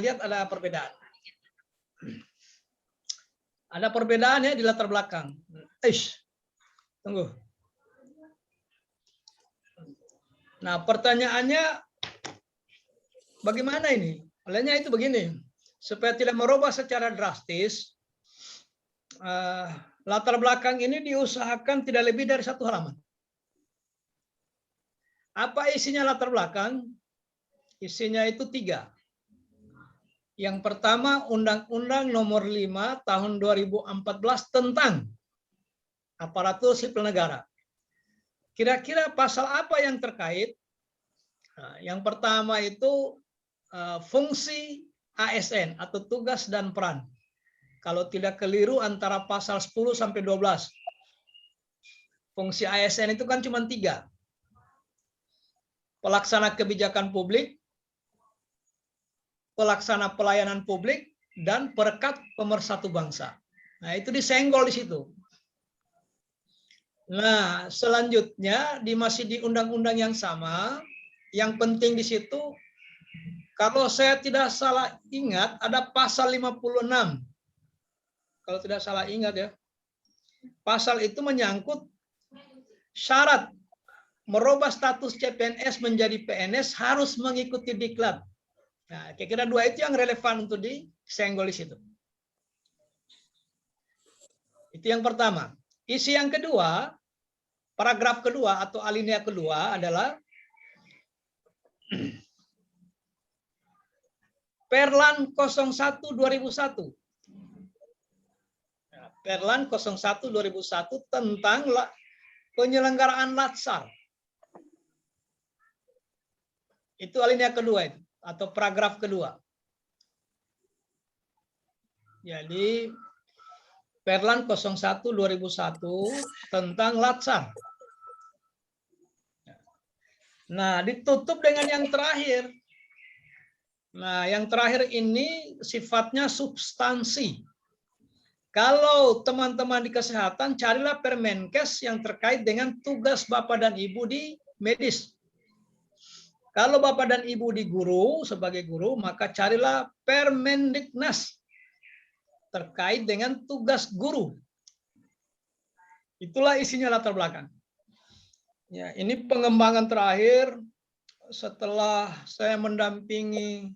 lihat ada perbedaan. Ada perbedaan ya di latar belakang. Tunggu. Nah, pertanyaannya bagaimana ini? Olehnya itu begini, supaya tidak merubah secara drastis, latar belakang ini diusahakan tidak lebih dari 1 halaman. Apa isinya latar belakang? Isinya itu 3. Yang pertama, Undang-Undang Nomor 5 Tahun 2014 tentang aparatur sipil negara. Kira-kira pasal apa yang terkait? Nah, yang pertama itu fungsi ASN atau tugas dan peran. Kalau tidak keliru antara pasal 10 sampai 12. Fungsi ASN itu kan cuma 3. Pelaksana kebijakan publik, pelaksana pelayanan publik, dan perekat pemersatu bangsa. Nah, itu disenggol di situ. Nah, selanjutnya masih di undang-undang yang sama, yang penting di situ, kalau saya tidak salah ingat, ada pasal 56. Kalau tidak salah ingat ya. Pasal itu menyangkut syarat merubah status CPNS menjadi PNS harus mengikuti diklat. Nah, kira-kira 2 itu yang relevan untuk disenggol di situ. Itu yang pertama. Isi yang kedua, paragraf kedua atau alinea kedua adalah Perlan 01/2001. Perlan 01/2001 tentang penyelenggaraan Latsar. Itu alinea kedua itu, atau paragraf kedua. Jadi Perlan 01/2001 tentang Latsar. Nah, ditutup dengan yang terakhir. Nah, yang terakhir ini sifatnya substansi. Kalau teman-teman di kesehatan, carilah Permenkes yang terkait dengan tugas Bapak dan Ibu di medis. Kalau Bapak dan Ibu di guru, sebagai guru, maka carilah Permendiknas terkait dengan tugas guru. Itulah isinya latar belakang. Ya, ini pengembangan terakhir setelah saya mendampingi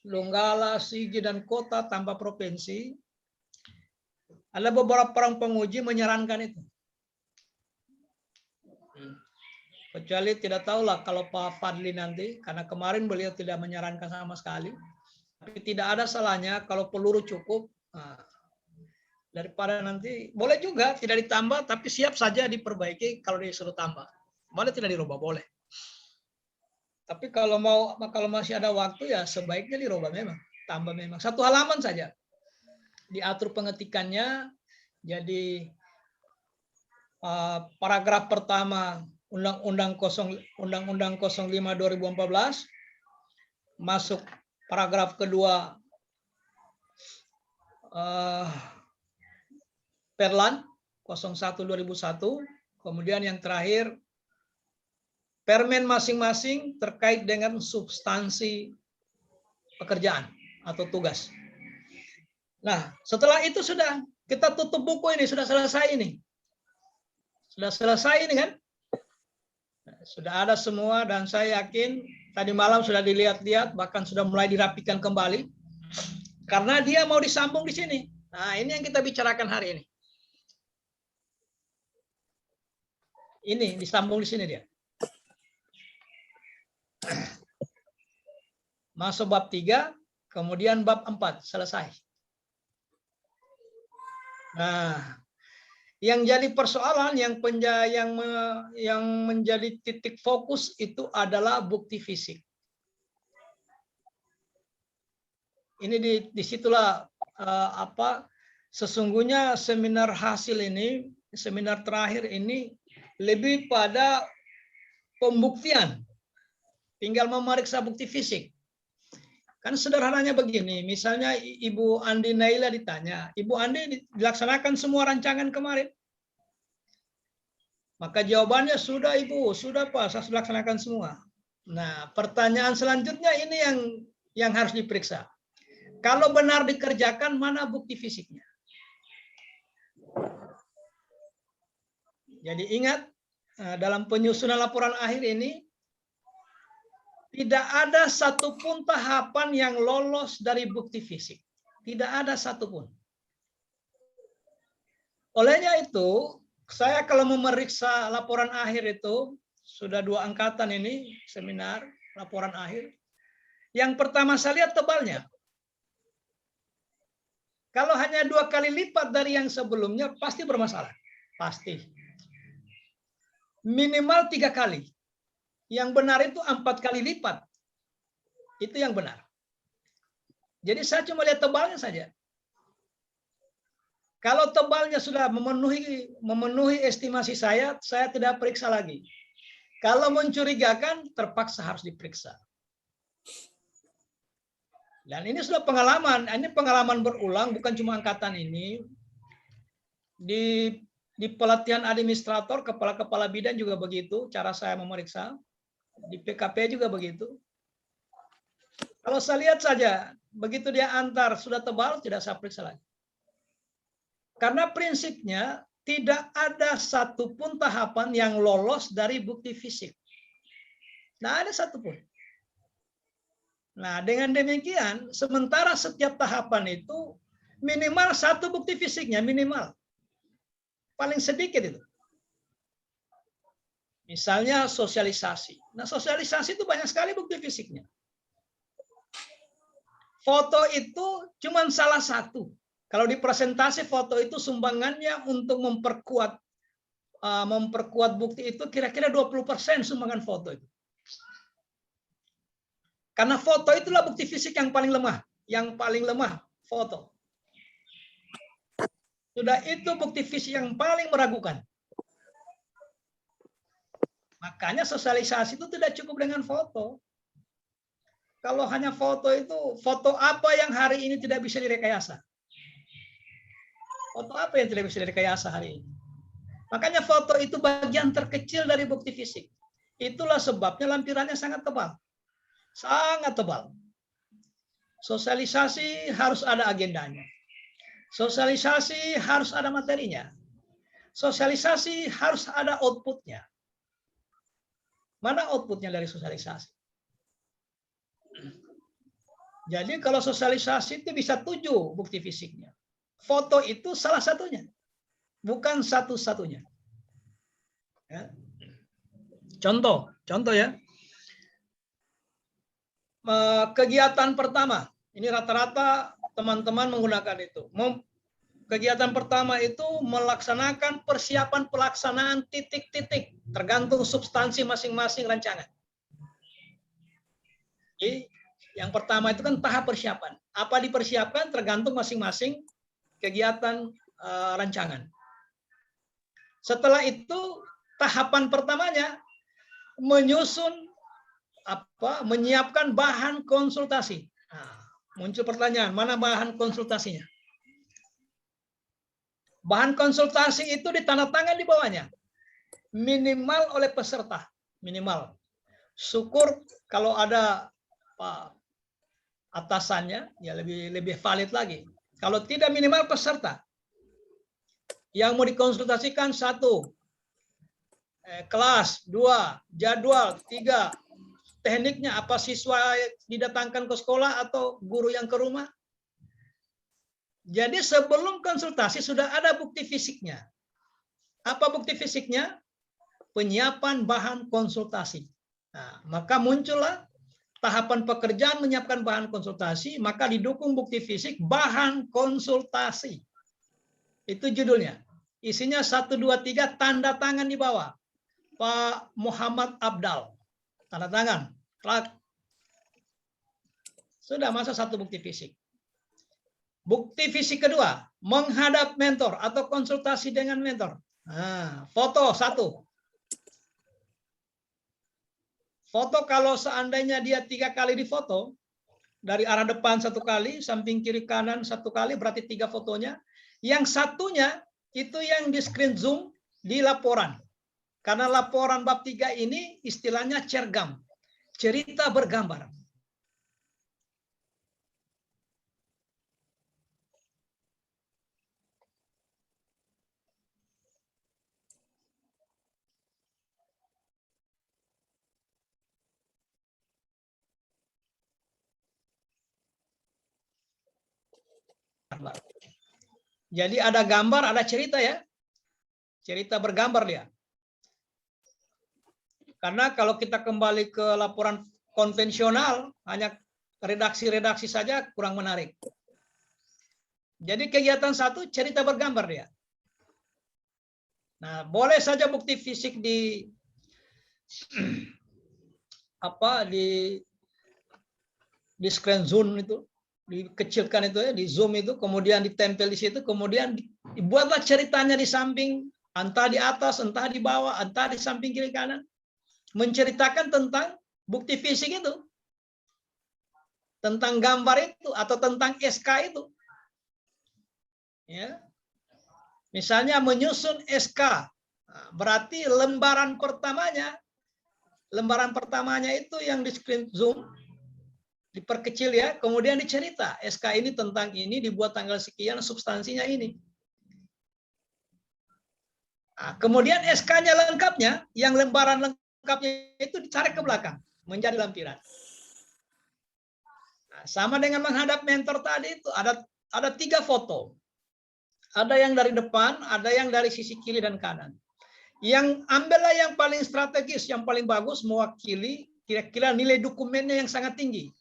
Lunggala, Sigi, dan kota tanpa provinsi. Ada beberapa orang penguji menyarankan itu. Kecuali tidak tahulah kalau Pak Fadli nanti, karena kemarin beliau tidak menyarankan sama sekali. Tapi tidak ada salahnya kalau peluru cukup. Nah, daripada nanti, boleh juga tidak ditambah, tapi siap saja diperbaiki kalau disuruh tambah. Boleh tidak dirubah, boleh. Tapi kalau masih ada waktu ya sebaiknya dirubah memang, tambah memang. 1 halaman saja. Diatur pengetikannya, jadi paragraf pertama Undang-Undang 05/2014, masuk paragraf kedua Perlan 01/2001, kemudian yang terakhir Permen masing-masing terkait dengan substansi pekerjaan atau tugas. Nah, setelah itu sudah kita tutup buku ini, sudah selesai ini. Sudah selesai ini kan? Sudah ada semua dan saya yakin tadi malam sudah dilihat-lihat, bahkan sudah mulai dirapikan kembali. Karena dia mau disambung di sini. Nah, ini yang kita bicarakan hari ini. Ini disambung di sini dia. Masuk bab 3, kemudian bab 4, selesai. Nah, yang jadi persoalan, yang menjadi titik fokus itu adalah bukti fisik. Ini disitulah sesungguhnya seminar hasil ini, seminar terakhir ini lebih pada pembuktian. Tinggal memeriksa bukti fisik. Kan sederhananya begini, misalnya Ibu Andi Naila ditanya, Ibu Andi dilaksanakan semua rancangan kemarin? Maka jawabannya sudah Ibu, sudah Pak, saya laksanakan semua. Nah, pertanyaan selanjutnya ini yang harus diperiksa. Kalau benar dikerjakan, mana bukti fisiknya? Jadi ingat, dalam penyusunan laporan akhir ini, tidak ada satupun tahapan yang lolos dari bukti fisik. Tidak ada satupun. Olehnya itu, saya kalau memeriksa laporan akhir itu, sudah 2 angkatan ini, seminar, laporan akhir. Yang pertama saya lihat tebalnya. Kalau hanya 2 kali lipat dari yang sebelumnya, pasti bermasalah. Pasti. Minimal 3 kali. Yang benar itu 4 kali lipat. Itu yang benar. Jadi saya cuma lihat tebalnya saja. Kalau tebalnya sudah memenuhi estimasi saya tidak periksa lagi. Kalau mencurigakan, terpaksa harus diperiksa. Dan ini sudah pengalaman. Ini pengalaman berulang, bukan cuma angkatan ini. Di pelatihan administrator, kepala-kepala bidang juga begitu, cara saya memeriksa. Di PKP juga begitu. Kalau saya lihat saja, begitu dia antar sudah tebal, tidak saya periksa lagi. Karena prinsipnya tidak ada satupun tahapan yang lolos dari bukti fisik. Nah, ada satupun. Nah, dengan demikian, sementara setiap tahapan itu minimal 1 bukti fisiknya, minimal. Paling sedikit itu. Misalnya sosialisasi. Nah, sosialisasi itu banyak sekali bukti fisiknya. Foto itu cuma salah satu. Kalau di presentasi foto itu sumbangannya untuk memperkuat bukti itu kira-kira 20% sumbangan foto itu. Karena foto itulah bukti fisik yang paling lemah. Yang paling lemah, foto. Sudah itu bukti fisik yang paling meragukan. Makanya sosialisasi itu tidak cukup dengan foto. Kalau hanya foto itu, foto apa yang hari ini tidak bisa direkayasa? Foto apa yang tidak bisa direkayasa hari ini? Makanya foto itu bagian terkecil dari bukti fisik. Itulah sebabnya lampirannya sangat tebal. Sangat tebal. Sosialisasi harus ada agendanya. Sosialisasi harus ada materinya. Sosialisasi harus ada outputnya. Mana outputnya dari sosialisasi? Jadi kalau sosialisasi itu bisa 7 bukti fisiknya. Foto itu salah satunya. Bukan satu-satunya. Ya. Contoh ya. Kegiatan pertama, ini rata-rata teman-teman menggunakan itu. Kegiatan pertama itu melaksanakan persiapan pelaksanaan titik-titik, tergantung substansi masing-masing rancangan. Jadi, yang pertama itu kan tahap persiapan. Apa dipersiapkan tergantung masing-masing kegiatan rancangan. Setelah itu, tahapan pertamanya menyiapkan bahan konsultasi. Nah, muncul pertanyaan, mana bahan konsultasinya? Bahan konsultasi itu ditandatangan di bawahnya. Minimal oleh peserta. Minimal. Syukur kalau ada atasannya, ya lebih valid lagi. Kalau tidak, minimal peserta. Yang mau dikonsultasikan 1, kelas, 2, jadwal, 3, tekniknya apa, siswa didatangkan ke sekolah atau guru yang ke rumah. Jadi sebelum konsultasi sudah ada bukti fisiknya. Apa bukti fisiknya? Penyiapan bahan konsultasi. Nah, maka muncullah tahapan pekerjaan menyiapkan bahan konsultasi, maka didukung bukti fisik bahan konsultasi. Itu judulnya. Isinya 1, 2, 3, tanda tangan di bawah. Pak Muhammad Abdal. Tanda tangan. Sudah masuk 1 bukti fisik. Bukti fisik kedua, menghadap mentor atau konsultasi dengan mentor. Nah, foto 1. Foto kalau seandainya dia 3 kali difoto, dari arah depan 1 kali, samping kiri kanan 1 kali, berarti 3 fotonya. Yang satunya itu yang di screen zoom di laporan. Karena laporan bab 3 ini istilahnya cergam, cerita bergambar. Jadi ada gambar, ada cerita ya. Cerita bergambar dia. Karena kalau kita kembali ke laporan konvensional, hanya redaksi-redaksi saja kurang menarik. Jadi kegiatan satu cerita bergambar dia. Nah, boleh saja bukti fisik di di screen zoom itu, dikecilkan itu ya, di zoom itu, kemudian ditempel di situ, kemudian dibuatlah ceritanya di samping, entah di atas, entah di bawah, entah di samping kiri kanan, menceritakan tentang bukti fisik itu, tentang gambar itu, atau tentang SK itu. Ya. Misalnya menyusun SK, berarti lembaran pertamanya itu yang di screen zoom, diperkecil ya, kemudian dicerita SK ini tentang ini, dibuat tanggal sekian, substansinya ini. Nah, kemudian SK-nya lengkapnya, yang lembaran lengkapnya itu ditarik ke belakang menjadi lampiran. Nah, sama dengan menghadap mentor tadi itu ada 3 foto. Ada yang dari depan, ada yang dari sisi kiri dan kanan. Yang ambillah yang paling strategis, yang paling bagus, mewakili kira-kira nilai dokumennya yang sangat tinggi.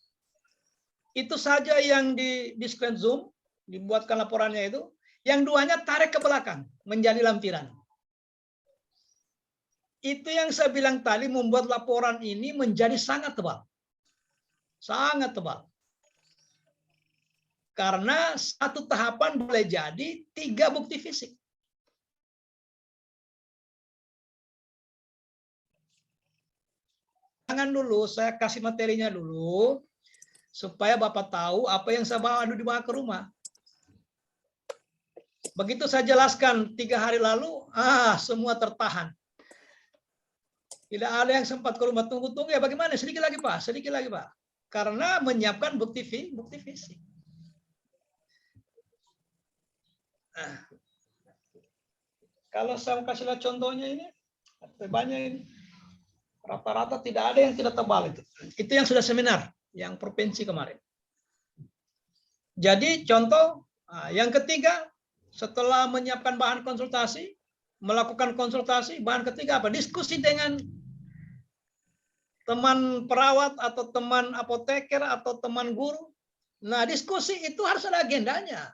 Itu saja yang di screen zoom, dibuatkan laporannya itu. Yang duanya tarik ke belakang, menjadi lampiran. Itu yang saya bilang tadi membuat laporan ini menjadi sangat tebal. Sangat tebal. Karena satu tahapan boleh jadi 3 bukti fisik. Jangan dulu, saya kasih materinya dulu, supaya Bapak tahu apa yang saya bawa dibawa ke rumah. Begitu saya jelaskan 3 hari lalu, semua tertahan. Tidak ada yang sempat ke rumah, tunggu ya bagaimana? Sedikit lagi Pak, sedikit lagi Pak. Karena menyiapkan bukti fisik. Nah, kalau saya kasih lihat contohnya ini, banyak ini. Rata-rata tidak ada yang tidak tebal itu. Itu yang sudah seminar, yang provinsi kemarin. Jadi contoh, yang ketiga, setelah menyiapkan bahan konsultasi, melakukan konsultasi, bahan ketiga apa? Diskusi dengan teman perawat atau teman apoteker atau teman guru. Nah, diskusi itu harus ada agendanya.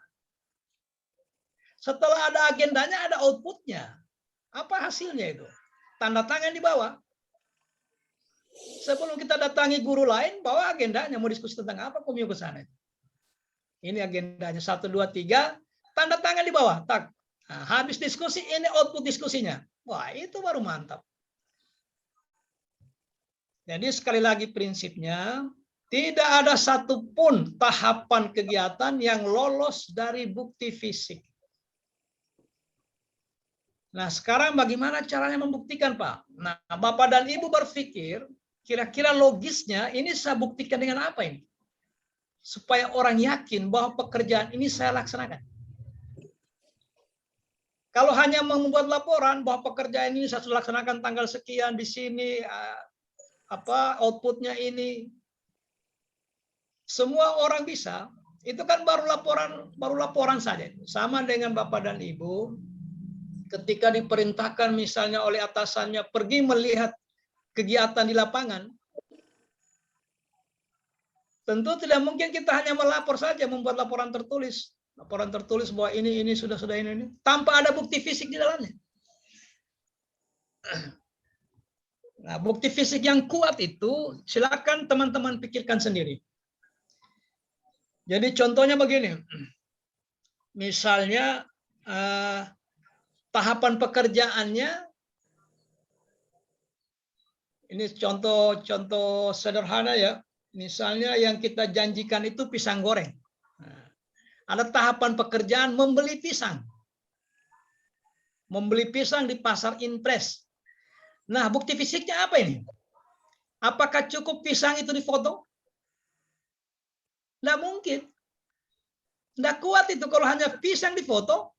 Setelah ada agendanya, ada outputnya. Apa hasilnya itu? Tanda tangan di bawah. Sebelum kita datangi guru lain, bawa agendanya. Mau diskusi tentang apa, komio ke sana. Ini agendanya. 1, 2, 3. Tanda tangan di bawah. Tak. Nah, habis diskusi, ini output diskusinya. Wah, itu baru mantap. Jadi sekali lagi prinsipnya, tidak ada satupun tahapan kegiatan yang lolos dari bukti fisik. Nah, sekarang bagaimana caranya membuktikan, Pak? Nah, Bapak dan Ibu berpikir, kira-kira logisnya ini saya buktikan dengan apa ini? Supaya orang yakin bahwa pekerjaan ini saya laksanakan. Kalau hanya membuat laporan bahwa pekerjaan ini saya sudah laksanakan tanggal sekian di sini, outputnya ini, semua orang bisa. Itu kan baru laporan saja. Sama dengan Bapak dan Ibu, ketika diperintahkan misalnya oleh atasannya pergi melihat kegiatan di lapangan, tentu tidak mungkin kita hanya melapor saja, membuat laporan tertulis bahwa ini sudah ini, tanpa ada bukti fisik di dalamnya. Nah, bukti fisik yang kuat itu silakan teman-teman pikirkan sendiri. Jadi contohnya begini, misalnya tahapan pekerjaannya, ini contoh sederhana ya. Misalnya yang kita janjikan itu pisang goreng. Nah, ada tahapan pekerjaan membeli pisang. Membeli pisang di pasar impres. Nah, bukti fisiknya apa ini? Apakah cukup pisang itu difoto? Nggak mungkin. Nggak kuat itu kalau hanya pisang difoto.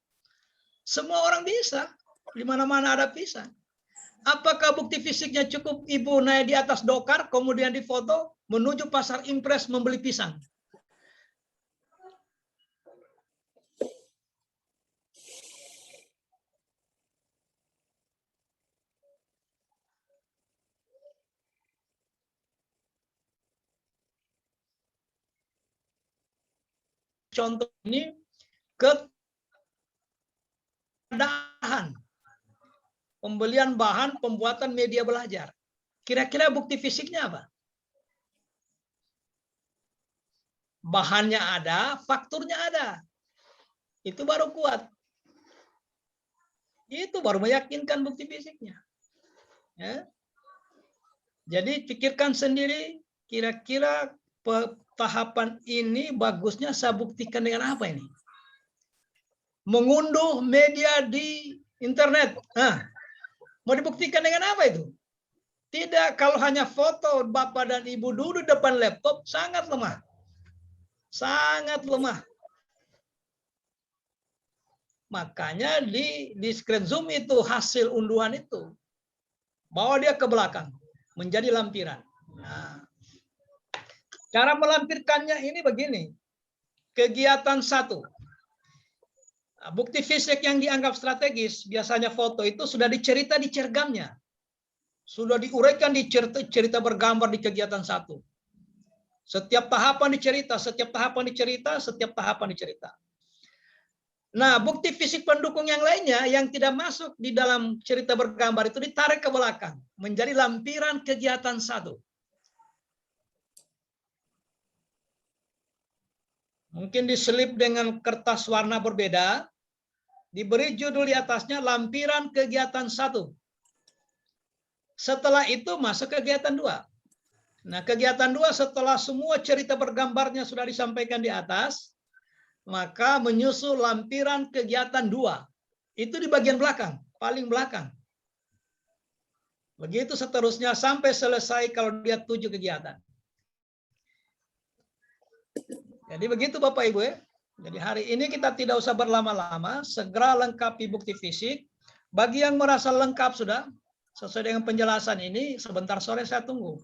Semua orang bisa. Di mana-mana ada pisang. Apakah bukti fisiknya cukup ibu naik di atas dokar, kemudian difoto, menuju pasar impres membeli pisang? contoh ini keadaan pembelian bahan pembuatan media belajar. Kira-kira bukti fisiknya apa? Bahannya ada, fakturnya ada. Itu baru kuat. Itu baru meyakinkan bukti fisiknya. Ya. Jadi pikirkan sendiri, kira-kira tahapan ini bagusnya saya buktikan dengan apa ini? Mengunduh media di internet. Nah, mau dibuktikan dengan apa itu? Tidak, kalau hanya foto Bapak dan Ibu duduk depan laptop, sangat lemah. Sangat lemah. Makanya di screen zoom itu hasil unduhan itu. Bawa dia ke belakang. Menjadi lampiran. Nah, cara melampirkannya ini begini. Kegiatan 1. Bukti fisik yang dianggap strategis, biasanya foto itu sudah dicerita di cergamnya. Sudah diuraikan di cerita bergambar di kegiatan 1. Setiap tahapan dicerita, setiap tahapan dicerita, setiap tahapan dicerita. Nah, bukti fisik pendukung yang lainnya yang tidak masuk di dalam cerita bergambar itu ditarik ke belakang. Menjadi lampiran kegiatan 1. Mungkin diselip dengan kertas warna berbeda. Diberi judul di atasnya lampiran kegiatan 1. Setelah itu masuk kegiatan 2. Nah, kegiatan 2 setelah semua cerita bergambarnya sudah disampaikan di atas, maka menyusul lampiran kegiatan 2. Itu di bagian belakang, paling belakang. Begitu seterusnya sampai selesai kalau dia 7 kegiatan. Jadi begitu Bapak Ibu ya. Jadi hari ini kita tidak usah berlama-lama, segera lengkapi bukti fisik. Bagi yang merasa lengkap sudah, sesuai dengan penjelasan ini, sebentar sore saya tunggu.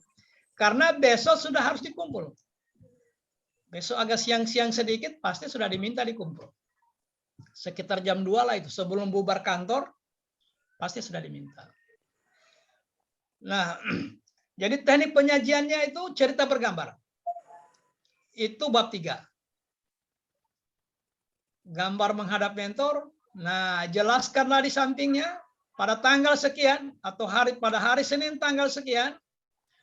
Karena besok sudah harus dikumpul. Besok agak siang-siang sedikit, pasti sudah diminta dikumpul. Sekitar jam 2 lah itu, sebelum bubar kantor, pasti sudah diminta. Nah, jadi teknik penyajiannya itu cerita bergambar. Itu bab 3. Gambar menghadap mentor. Nah, jelaskanlah di sampingnya pada tanggal sekian atau pada hari Senin tanggal sekian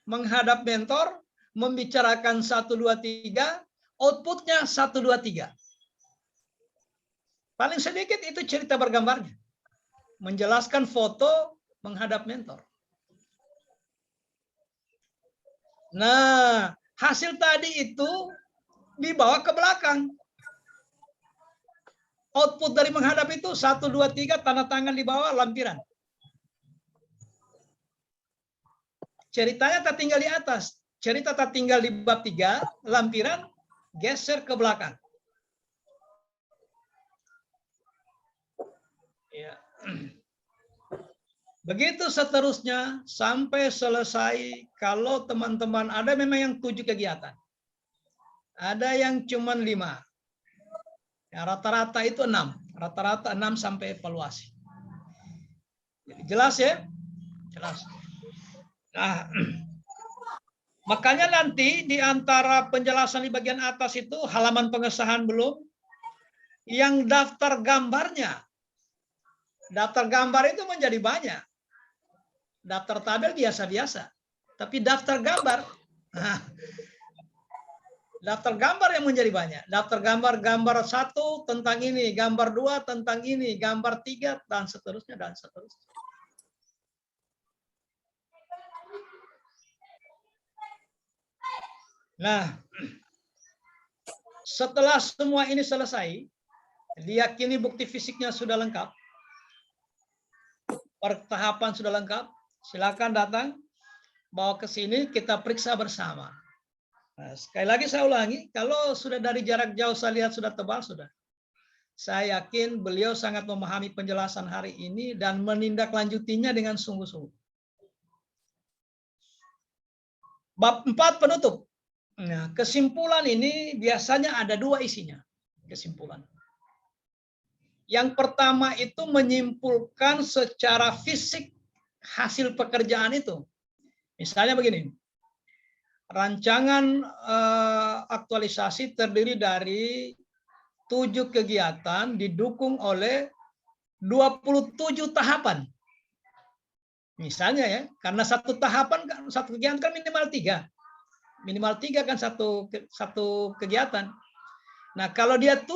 menghadap mentor, membicarakan 1 2 3, outputnya 1 2 3. Paling sedikit itu cerita bergambarnya. Menjelaskan foto menghadap mentor. Nah, hasil tadi itu dibawa ke belakang. Output dari menghadap itu 1 2 3 tanda tangan di bawah lampiran. Ceritanya tak tinggal di atas. Cerita tak tinggal di bab 3, lampiran geser ke belakang. Ya. Begitu seterusnya sampai selesai. Kalau teman-teman ada memang yang 7 kegiatan. Ada yang cuma 5. Ya, rata-rata itu 6. Rata-rata 6 sampai evaluasi. Jadi, jelas ya? Jelas. Nah, makanya nanti di antara penjelasan di bagian atas itu halaman pengesahan belum, yang daftar gambarnya. Daftar gambar itu menjadi banyak. Daftar tabel biasa-biasa. Tapi daftar gambar, nah, daftar gambar yang menjadi banyak. Daftar gambar 1 tentang ini, gambar 2 tentang ini, gambar 3, dan seterusnya, dan seterusnya. Nah, setelah semua ini selesai, diyakini bukti fisiknya sudah lengkap, tahapan sudah lengkap, silakan datang, bawa ke sini, kita periksa bersama. Nah, sekali lagi saya ulangi, kalau sudah dari jarak jauh saya lihat sudah tebal, sudah. Saya yakin beliau sangat memahami penjelasan hari ini dan menindaklanjutinya dengan sungguh-sungguh. Bab 4 penutup. Nah, kesimpulan ini biasanya ada 2 isinya. Kesimpulan. Yang pertama itu menyimpulkan secara fisik hasil pekerjaan itu. Misalnya begini. Rancangan aktualisasi terdiri dari 7 kegiatan didukung oleh 27 tahapan. Misalnya ya, karena satu tahapan, satu kegiatan kan minimal 3. Minimal 3 kan satu kegiatan. Nah, kalau dia 7,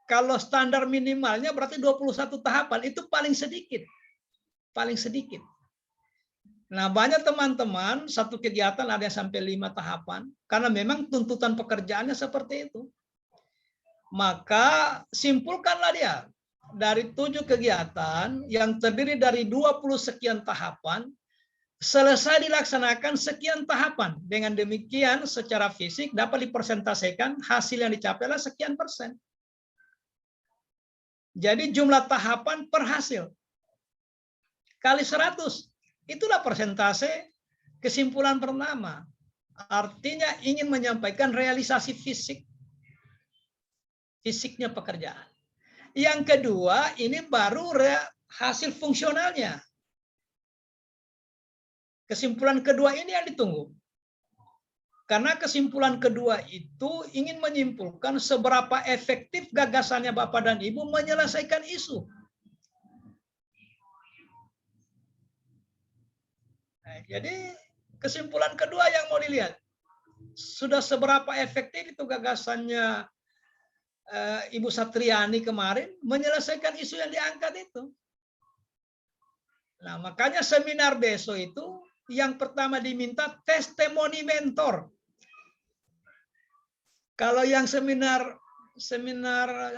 kalau standar minimalnya berarti 21 tahapan, itu paling sedikit. Paling sedikit. Nah, banyak teman-teman satu kegiatan ada yang sampai 5 tahapan, karena memang tuntutan pekerjaannya seperti itu. Maka simpulkanlah dia, dari 7 kegiatan yang terdiri dari 20 sekian tahapan, selesai dilaksanakan sekian tahapan. Dengan demikian secara fisik dapat dipresentasikan hasil yang dicapai adalah sekian persen. Jadi jumlah tahapan per hasil kali 100. Itulah persentase kesimpulan pertama. Artinya ingin menyampaikan realisasi fisiknya pekerjaan. Yang kedua, ini baru hasil fungsionalnya. Kesimpulan kedua ini yang ditunggu. Karena kesimpulan kedua itu ingin menyimpulkan seberapa efektif gagasannya Bapak dan Ibu menyelesaikan isu. Nah, jadi kesimpulan kedua yang mau dilihat, sudah seberapa efektif itu gagasannya Ibu Satriani kemarin menyelesaikan isu yang diangkat itu. Nah, makanya seminar besok itu yang pertama diminta testimoni mentor. Kalau yang seminar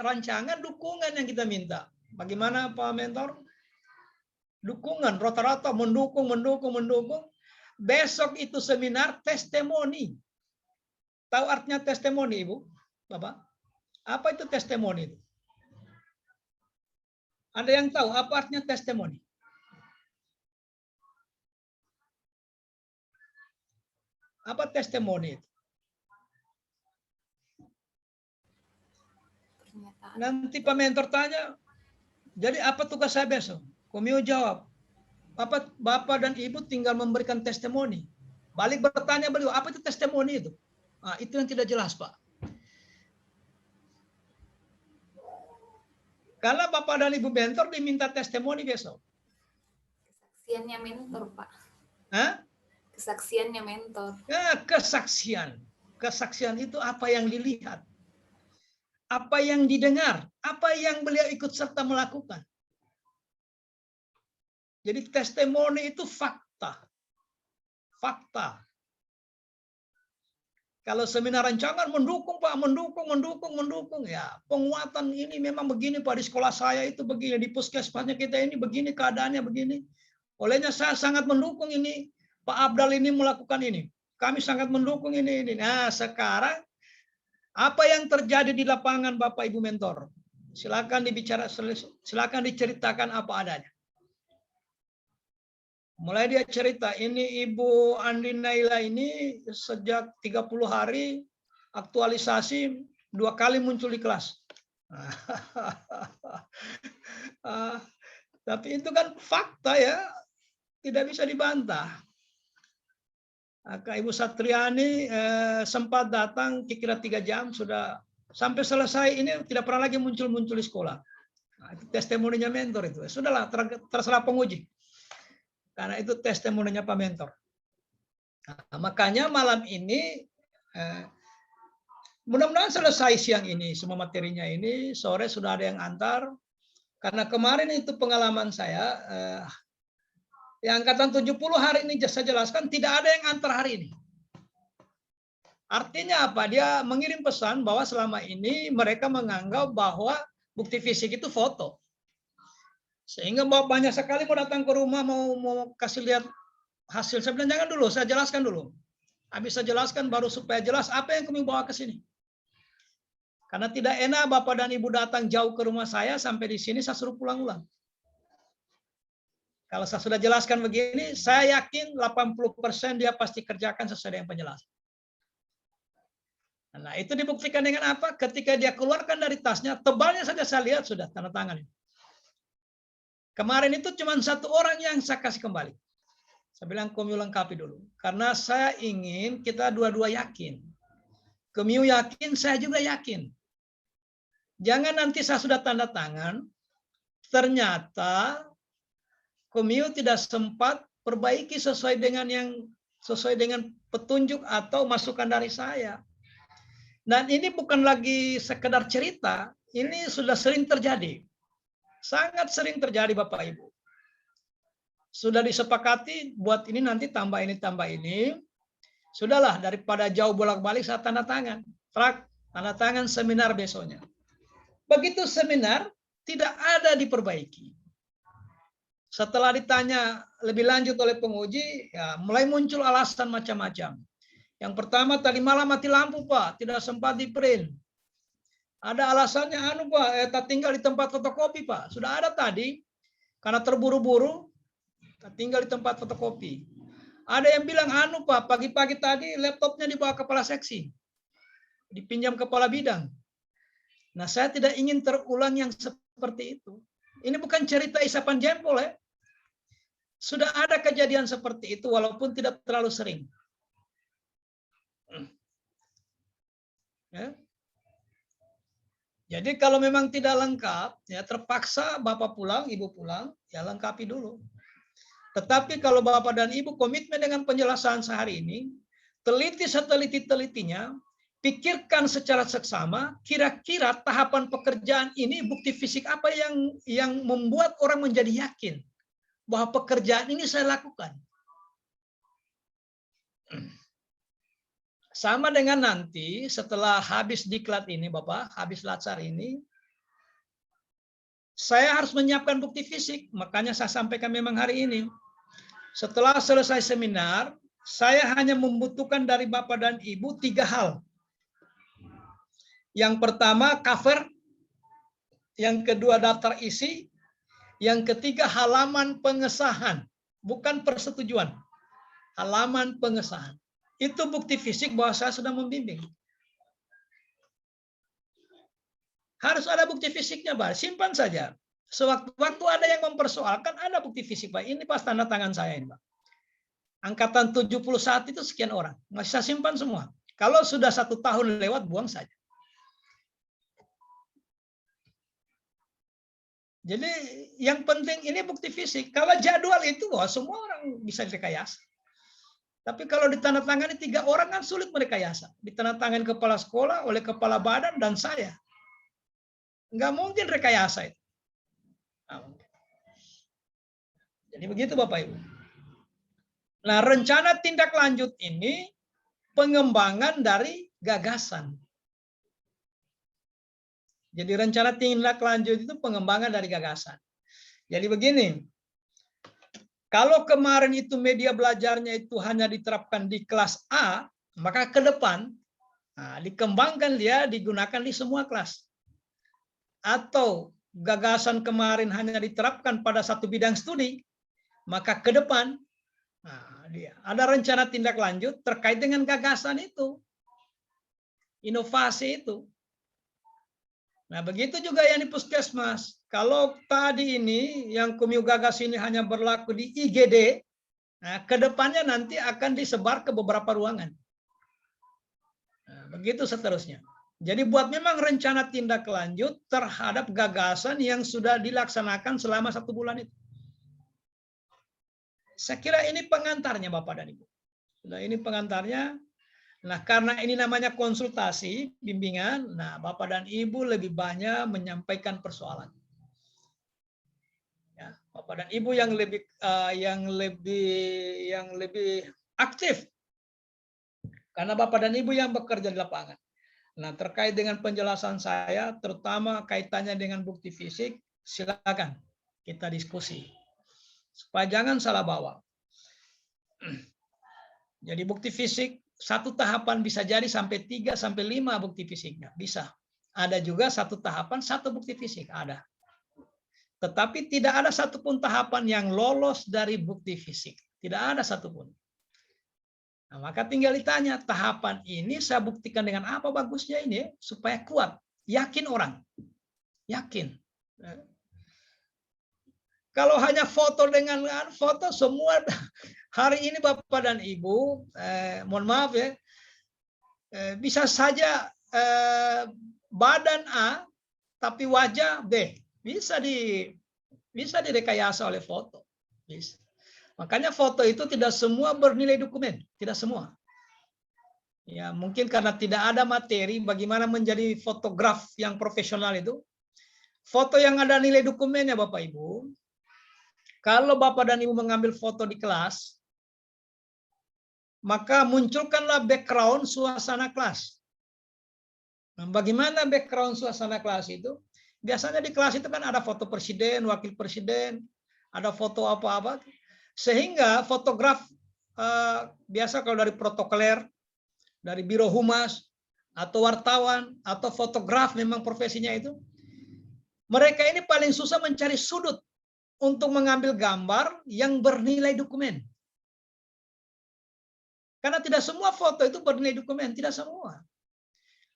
rancangan dukungan yang kita minta. Bagaimana Pak Mentor? Dukungan, rata-rata mendukung. Besok itu seminar testimoni. Tahu artinya testimoni, Ibu? Bapak? Apa itu testimoni itu? Ada yang tahu apa artinya testimoni? Apa testimoni itu? Nanti Pak Mentor tanya, jadi apa tugas saya besok? Komio jawab, Bapak dan Ibu tinggal memberikan testimoni. Balik bertanya beliau, apa itu testimoni itu? Nah, itu yang tidak jelas, Pak. Karena Bapak dan Ibu mentor diminta testimoni besok. Kesaksiannya mentor, Pak. Hah? Kesaksiannya mentor. Ya, kesaksian. Kesaksian itu apa yang dilihat. Apa yang didengar. Apa yang beliau ikut serta melakukan. Jadi testimoni itu fakta. Fakta. Kalau seminar rancangan mendukung Pak, mendukung. Ya, penguatan ini memang begini Pak, di sekolah saya itu begini, di puskesmasnya kita ini begini, keadaannya begini. Olehnya saya sangat mendukung ini. Pak Abdal ini melakukan ini. Kami sangat mendukung ini. Nah, sekarang apa yang terjadi di lapangan Bapak Ibu mentor? Silakan diceritakan apa adanya. Mulai dia cerita, ini Ibu Andi Naila ini sejak 30 hari aktualisasi 2 kali muncul di kelas. Tapi itu kan fakta ya, tidak bisa dibantah. Ibu Satriani sempat datang kira 3 jam, sudah sampai selesai ini tidak pernah lagi muncul di sekolah. Nah, itu testimoninya mentor itu. Sudahlah, terserah penguji. Karena itu testimoninya Pak Mentor. Nah, makanya malam ini mudah-mudahan selesai siang ini semua materinya ini, sore sudah ada yang antar. Karena kemarin itu pengalaman saya, yang angkatan 70 hari ini saya jelaskan tidak ada yang antar hari ini. Artinya apa? Dia mengirim pesan bahwa selama ini mereka menganggap bahwa bukti fisik itu foto. Sehingga banyak sekali mau datang ke rumah, mau kasih lihat hasil. Saya bilang jangan dulu, saya jelaskan dulu. Habis saya jelaskan baru supaya jelas apa yang kami bawa ke sini. Karena tidak enak Bapak dan Ibu datang jauh ke rumah saya, sampai di sini saya suruh pulang-ulang. Kalau saya sudah jelaskan begini, saya yakin 80% dia pasti kerjakan sesuai dengan penjelasan. Nah, itu dibuktikan dengan apa? Ketika dia keluarkan dari tasnya, tebalnya saja saya lihat sudah tanda tangan. Kemarin itu cuma 1 orang yang saya kasih kembali. Saya bilang Komio lengkapi dulu. Karena saya ingin kita dua-dua yakin. Komio yakin, saya juga yakin. Jangan nanti saya sudah tanda tangan, ternyata Komio tidak sempat perbaiki sesuai dengan petunjuk atau masukan dari saya. Dan ini bukan lagi sekedar cerita, ini sudah sering terjadi. Sangat sering terjadi Bapak Ibu. Sudah disepakati buat ini nanti tambah ini. Sudahlah, daripada jauh bolak-balik saya tanda tangan. Tanda tangan seminar besoknya. Begitu seminar tidak ada diperbaiki. Setelah ditanya lebih lanjut oleh penguji, ya mulai muncul alasan macam-macam. Yang pertama, tadi malam mati lampu Pak, tidak sempat di print. Ada alasannya Pak, tak tinggal di tempat fotokopi Pak. Sudah ada tadi, karena terburu-buru, tak tinggal di tempat fotokopi. Ada yang bilang Pak, pagi-pagi tadi laptopnya dibawa kepala seksi, dipinjam kepala bidang. Nah, saya tidak ingin terulang yang seperti itu. Ini bukan cerita isapan jempol ya. Sudah ada kejadian seperti itu walaupun tidak terlalu sering. Ya. Jadi kalau memang tidak lengkap, ya terpaksa Bapak pulang, Ibu pulang, ya lengkapi dulu. Tetapi kalau Bapak dan Ibu komitmen dengan penjelasan sehari ini, teliti seteliti-telitinya, pikirkan secara seksama, kira-kira tahapan pekerjaan ini bukti fisik apa yang membuat orang menjadi yakin bahwa pekerjaan ini saya lakukan. Sama dengan nanti setelah habis diklat ini Bapak, habis latsar ini, saya harus menyiapkan bukti fisik. Makanya saya sampaikan memang hari ini. Setelah selesai seminar, saya hanya membutuhkan dari Bapak dan Ibu 3 hal. Yang pertama cover, yang kedua daftar isi, yang ketiga halaman pengesahan, bukan persetujuan. Halaman pengesahan. Itu bukti fisik bahwa saya sudah membimbing. Harus ada bukti fisiknya, Pak. Simpan saja. Sewaktu-waktu ada yang mempersoalkan, ada bukti fisik, Pak. Ini pas tanda tangan saya ini, Pak. Angkatan 71 itu sekian orang. Masih saya simpan semua. Kalau sudah 1 tahun lewat, buang saja. Jadi yang penting ini bukti fisik. Kalau jadwal itu, wah, semua orang bisa direkayasa. Tapi kalau ditandatangani 3 orang kan sulit merekayasa. Ditandatangani kepala sekolah, oleh kepala badan, dan saya. Nggak mungkin rekayasa itu. Jadi begitu Bapak Ibu. Nah, rencana tindak lanjut ini pengembangan dari gagasan. Jadi rencana tindak lanjut itu pengembangan dari gagasan. Jadi begini, kalau kemarin itu media belajarnya itu hanya diterapkan di kelas A, maka ke depan dikembangkan dia digunakan di semua kelas. Atau gagasan kemarin hanya diterapkan pada satu bidang studi, maka ke depan ada rencana tindak lanjut terkait dengan gagasan itu, inovasi itu. Nah, begitu juga yang di puskesmas. Kalau tadi ini yang Komio Gagas ini hanya berlaku di IGD, nah, ke depannya nanti akan disebar ke beberapa ruangan. Nah, begitu seterusnya. Jadi buat memang rencana tindak lanjut terhadap gagasan yang sudah dilaksanakan selama 1 bulan itu. Saya kira ini pengantarnya Bapak dan Ibu. Nah, ini pengantarnya. Nah, karena ini namanya konsultasi, bimbingan, nah Bapak dan Ibu lebih banyak menyampaikan persoalan. Ya, Bapak dan Ibu yang lebih aktif. Karena Bapak dan Ibu yang bekerja di lapangan. Nah, terkait dengan penjelasan saya, terutama kaitannya dengan bukti fisik, silakan kita diskusi. Supaya jangan salah bawa. Jadi bukti fisik, 1 tahapan bisa jadi sampai 3 sampai 5 bukti fisiknya. Bisa. Ada juga 1 tahapan, 1 bukti fisik. Ada. Tetapi tidak ada satupun tahapan yang lolos dari bukti fisik. Tidak ada satupun. Nah, maka tinggal ditanya, tahapan ini saya buktikan dengan apa bagusnya ini supaya kuat. Yakin orang. Yakin. Kalau hanya foto dengan foto semua hari ini Bapak dan Ibu, mohon maaf ya, bisa saja badan A tapi wajah B. Bisa direkayasa oleh foto. Bisa. Makanya foto itu tidak semua bernilai dokumen, tidak semua. Ya, mungkin karena tidak ada materi bagaimana menjadi fotograf yang profesional itu. Foto yang ada nilai dokumennya Bapak Ibu. Kalau Bapak dan Ibu mengambil foto di kelas, maka munculkanlah background suasana kelas. Nah, bagaimana background suasana kelas itu? Biasanya di kelas itu kan ada foto presiden, wakil presiden, ada foto apa-apa. Sehingga fotograf biasa kalau dari protokoler, dari biro humas, atau wartawan, atau fotograf memang profesinya itu, mereka ini paling susah mencari sudut untuk mengambil gambar yang bernilai dokumen. Karena tidak semua foto itu bernilai dokumen, tidak semua.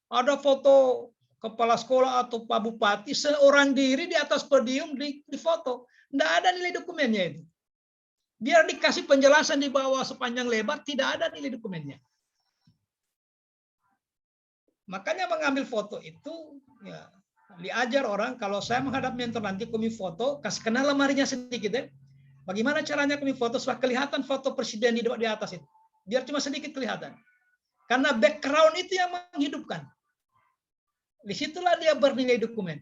Ada foto kepala sekolah atau Pak Bupati, seorang diri di atas podium di foto. Tidak ada nilai dokumennya itu. Biar dikasih penjelasan di bawah sepanjang lebar, tidak ada nilai dokumennya. Makanya mengambil foto itu, ya, diajar orang, kalau saya menghadap mentor nanti kami foto, kasih kenal lemarinya sedikit ya. Bagaimana caranya kami foto supaya kelihatan foto presiden di atas itu. Biar cuma sedikit kelihatan. Karena background itu yang menghidupkan. Disitulah dia bernilai dokumen.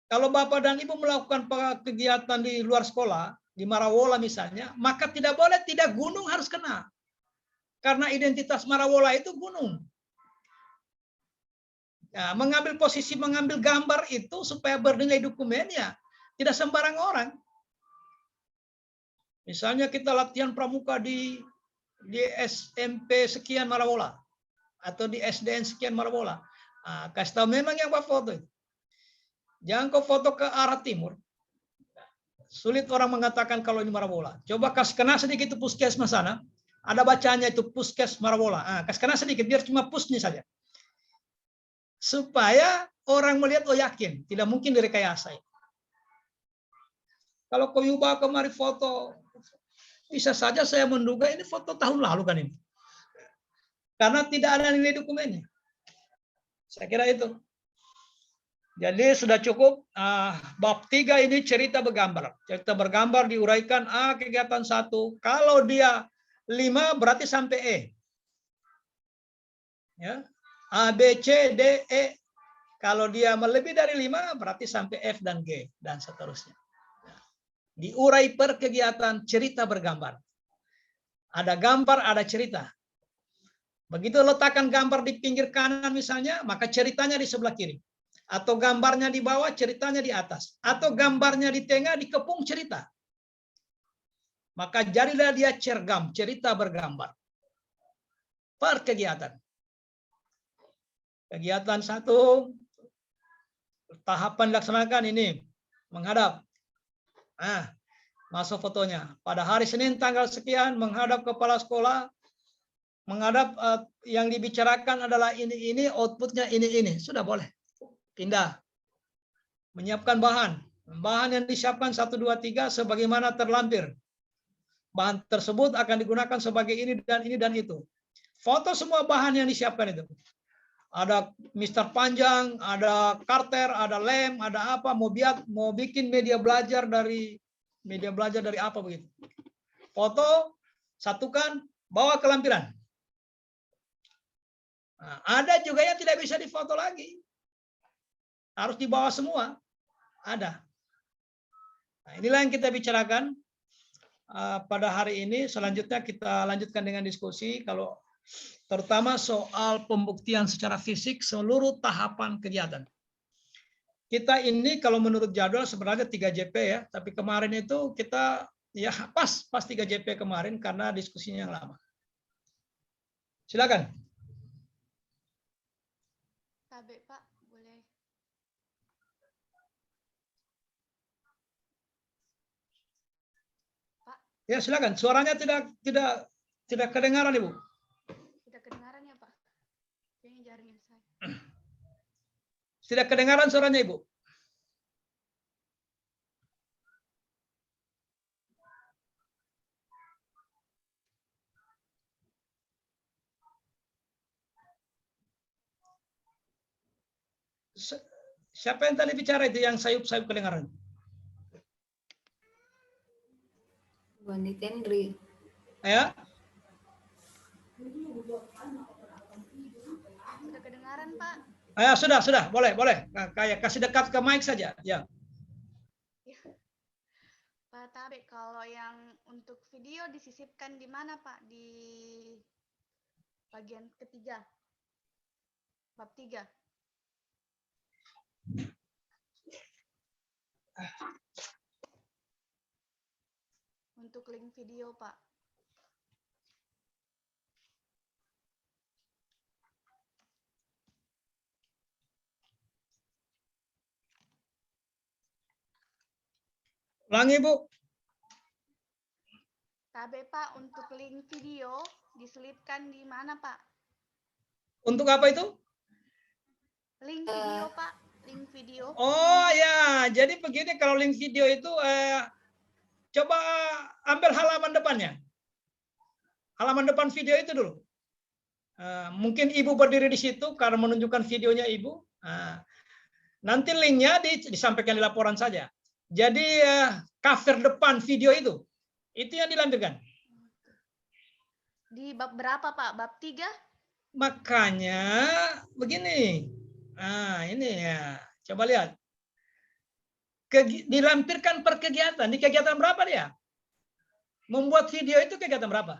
Kalau Bapak dan Ibu melakukan kegiatan di luar sekolah, di Marawola misalnya, maka tidak boleh tidak gunung harus kena. Karena identitas Marawola itu gunung. Ya, mengambil posisi, mengambil gambar itu supaya bernilai dokumen ya tidak sembarang orang. Misalnya kita latihan pramuka di SMP sekian Marawola atau di SDN sekian Marawola. Nah, kasih tahu memang yang Pak foto itu. Jangan kau foto ke arah timur. Sulit orang mengatakan kalau ini Marawola. Coba kasih kena sedikit itu puskesmas sana. Ada bacanya itu puskes Marawola. Nah, kasih kena sedikit biar cuma pusnya saja. Supaya orang melihat, oh yakin, tidak mungkin direkayasa. Kalau kau ubah kemari foto, bisa saja saya menduga ini foto tahun lalu kan ini. Karena tidak ada nilai dokumennya. Saya kira itu. Jadi sudah cukup. Bab 3 ini cerita bergambar. Cerita bergambar diuraikan kegiatan 1. Kalau dia 5 berarti sampai E. Ya. A, B, C, D, E. Kalau dia melebihi dari 5 berarti sampai F dan G dan seterusnya. Diurai per kegiatan cerita bergambar. Ada gambar, ada cerita. Begitu letakkan gambar di pinggir kanan misalnya, maka ceritanya di sebelah kiri. Atau gambarnya di bawah, ceritanya di atas. Atau gambarnya di tengah, dikepung cerita. Maka jadilah dia cergam, cerita bergambar. Per kegiatan. Kegiatan 1, tahapan dilaksanakan ini, menghadap. Masuk fotonya. Pada hari Senin tanggal sekian, menghadap kepala sekolah, menghadap yang dibicarakan adalah ini, outputnya ini. Sudah boleh. Pindah. Menyiapkan bahan. Bahan yang disiapkan 1, 2, 3 sebagaimana terlampir. Bahan tersebut akan digunakan sebagai ini dan itu. Foto semua bahan yang disiapkan itu. Ada mister panjang, ada karter, ada lem, ada apa, mau bikin media belajar dari apa begitu. Foto, satukan, bawa ke lampiran. Nah, ada juga yang tidak bisa difoto lagi. Harus dibawa semua. Ada. Nah, inilah yang kita bicarakan pada hari ini. Selanjutnya kita lanjutkan dengan diskusi. Kalau terutama soal pembuktian secara fisik seluruh tahapan kegiatan. Kita ini kalau menurut jadwal sebenarnya 3 JP ya, tapi kemarin itu kita ya pas 3 JP kemarin karena diskusinya yang lama. Silakan. KB Pak, boleh. Pak. Ya silakan. Suaranya tidak kedengaran Ibu. Tidak kedengaran ya Pak. Kayaknya jaringan saya. Tidak kedengaran suaranya Ibu. Siapa yang tadi bicara itu yang sayup-sayup kedengaran? Bu Andi Tendri. Ya, Sudah kedengaran, Pak? ya sudah, boleh. Nah, kayak kasih dekat ke mic saja, ya. Pak Tabe, kalau yang untuk video disisipkan di mana, Pak? Di bagian ketiga. Bab 3. Untuk link video, Pak. Ulangi, Bu. Tabe, Pak, untuk link video diselipkan di mana, Pak? Untuk apa itu? Link video, Pak. Link video. Oh ya, jadi begini, kalau link video itu coba ambil halaman depannya. Halaman depan video itu dulu. Mungkin Ibu berdiri di situ karena menunjukkan videonya Ibu. Nanti linknya disampaikan di laporan saja. Jadi cover depan video itu yang dilampirkan. Di bab berapa, Pak? Bab 3? Makanya begini. Ini ya. Coba lihat. Dilampirkan per kegiatan. Di kegiatan berapa dia? Membuat video itu kegiatan berapa?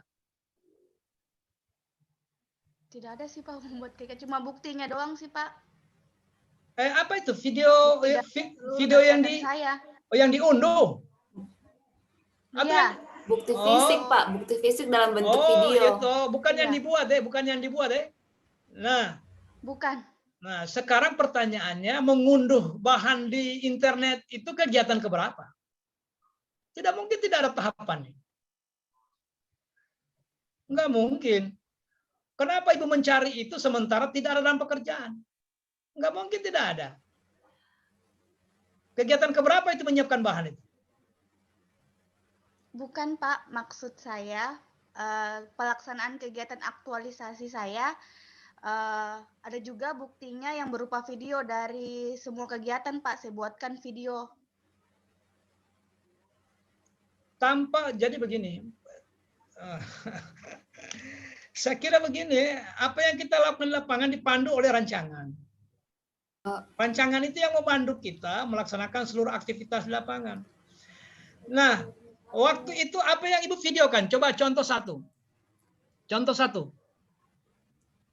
Tidak ada sih, Pak, membuat kayak cuma buktinya doang sih, Pak. Apa itu? Video yang saya. yang diunduh. Iya. Bukti fisik, Pak. Bukti fisik dalam bentuk video. Itu bukan yang Iya. dibuat, Nah, Bukan. Nah, sekarang pertanyaannya, mengunduh bahan di internet itu kegiatan keberapa? Tidak mungkin tidak ada tahapannya. Enggak mungkin. Kenapa Ibu mencari itu sementara tidak ada dalam pekerjaan? Enggak mungkin tidak ada. Kegiatan keberapa itu menyiapkan bahan itu? Bukan, Pak. Maksud saya, pelaksanaan kegiatan aktualisasi saya, ada juga buktinya yang berupa video dari semua kegiatan, Pak. Saya buatkan video. Jadi begini, saya kira begini, apa yang kita lakukan di lapangan dipandu oleh rancangan. Rancangan itu yang membantu kita melaksanakan seluruh aktivitas di lapangan. Nah, waktu itu apa yang Ibu videokan? Coba contoh satu.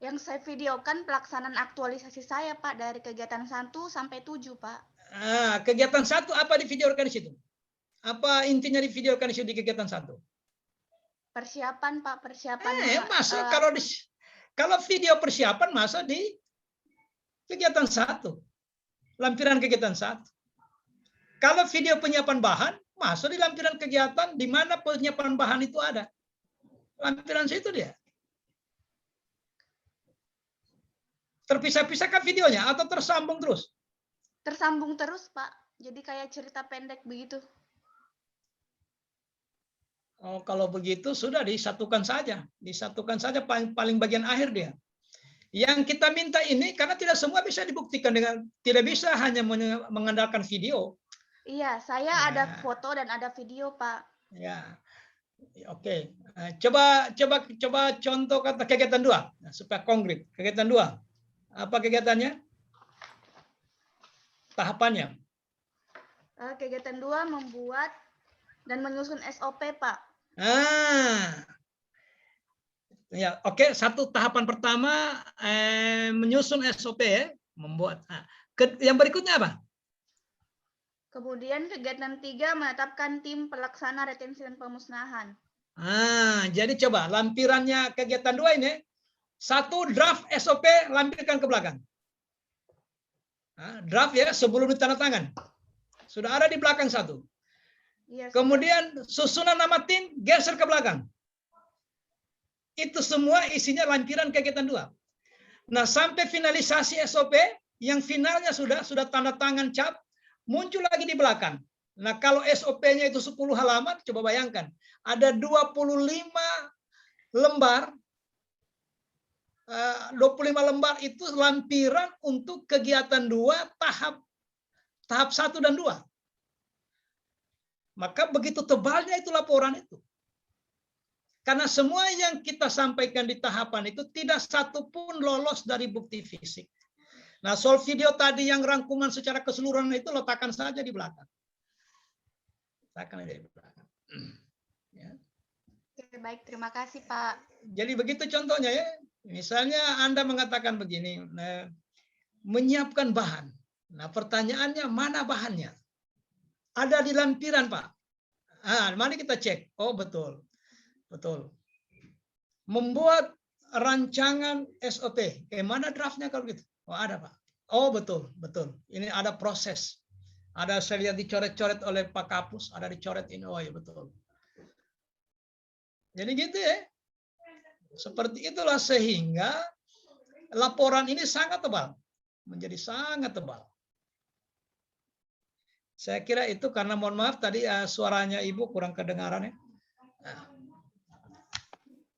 Yang saya videokan pelaksanaan aktualisasi saya, Pak, dari kegiatan 1 sampai 7, Pak. Kegiatan 1 apa divideokan di situ? Apa intinya divideokan di situ di kegiatan 1? Persiapan, Pak, persiapan. Masa kalau video persiapan masa di kegiatan 1. Lampiran kegiatan 1. Kalau video penyiapan bahan, masa di lampiran kegiatan di mana penyiapan bahan itu ada. Lampiran situ dia. Terpisah-pisahkan videonya atau tersambung terus? Tersambung terus, Pak. Jadi kayak cerita pendek begitu. Oh, kalau begitu sudah disatukan saja paling bagian akhir dia. Yang kita minta ini karena tidak semua bisa dibuktikan tidak bisa hanya mengandalkan video. Iya, saya ada foto dan ada video, Pak. Ya, oke. Coba contoh kata kegiatan 2 supaya konkret. Kegiatan 2, apa kegiatannya? Tahapannya. Kegiatan 2 membuat dan menyusun SOP, Pak. Ya, oke. Satu tahapan pertama menyusun SOP ya, membuat. Yang berikutnya apa? Kemudian kegiatan 3 menetapkan tim pelaksana retensi dan pemusnahan. Jadi coba lampirannya kegiatan 2 ini, 1 draft SOP lampirkan ke belakang. Draft ya, sebelum ditandatangan. Sudah ada di belakang 1. Yes. Kemudian susunan nama tim geser ke belakang. Itu semua isinya lampiran kegiatan 2. Nah, sampai finalisasi SOP yang finalnya sudah tanda tangan cap, muncul lagi di belakang. Nah, kalau SOP-nya itu 10 halaman, coba bayangkan. Ada 25 lembar 25 lembar itu lampiran untuk kegiatan 2 tahap 1 dan 2. Maka begitu tebalnya itu laporan itu. Karena semua yang kita sampaikan di tahapan itu tidak satu pun lolos dari bukti fisik. Nah, soal video tadi yang rangkuman secara keseluruhan itu letakkan saja di belakang. Letakkan di belakang. Ya. Oke, baik, terima kasih Pak. Jadi begitu contohnya ya. Misalnya Anda mengatakan begini, menyiapkan bahan. Nah, pertanyaannya mana bahannya? Ada di lampiran, Pak. Mari kita cek. Oh, betul. Betul. Membuat rancangan SOP. Mana draftnya kalau gitu? Oh, ada, Pak. Oh, betul. Betul. Ini ada proses. Ada saya lihat dicoret-coret oleh Pak Kapus. Ada dicoret ini. Oh, ya betul. Jadi gitu ya. Seperti itulah sehingga laporan ini sangat tebal. Menjadi sangat tebal. Saya kira itu karena mohon maaf tadi suaranya Ibu kurang kedengaran ya. Nah.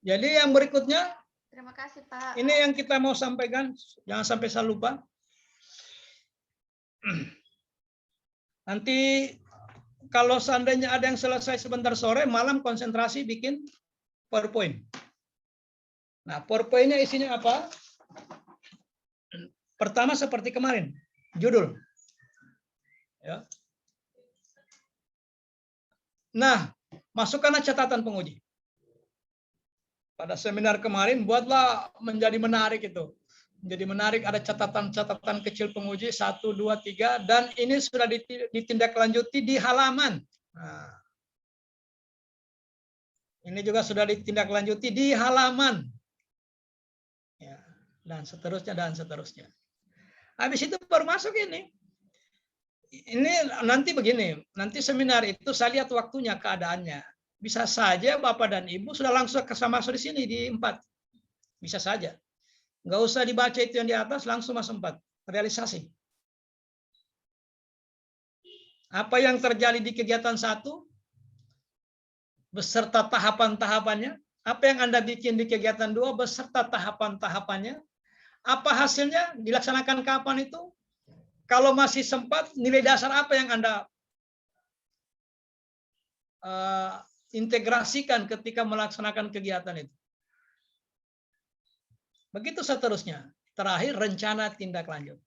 Jadi yang berikutnya. Terima kasih Pak. Ini yang kita mau sampaikan. Jangan sampai saya lupa. Nanti kalau seandainya ada yang selesai sebentar sore, malam konsentrasi bikin PowerPoint. Nah, PowerPoint-nya isinya apa? Pertama seperti kemarin, judul. Ya. Nah, masukkanlah catatan penguji. Pada seminar kemarin, buatlah menjadi menarik itu. Menjadi menarik, ada catatan-catatan kecil penguji, 1, 2, 3, dan ini sudah ditindaklanjuti di halaman. Nah, ini juga sudah ditindaklanjuti di halaman. Ya, dan seterusnya, dan seterusnya. Habis itu baru masuk ini. Ini nanti begini, nanti seminar itu saya lihat waktunya, keadaannya. Bisa saja Bapak dan Ibu sudah langsung masuk di sini di 4. Bisa saja. Nggak usah dibaca itu yang di atas, langsung masuk 4. Realisasi. Apa yang terjadi di kegiatan 1, beserta tahapan-tahapannya. Apa yang Anda bikin di kegiatan 2, beserta tahapan-tahapannya. Apa hasilnya? Dilaksanakan kapan itu? Kalau masih sempat, nilai dasar apa yang Anda integrasikan ketika melaksanakan kegiatan itu? Begitu seterusnya. Terakhir, rencana tindak lanjut.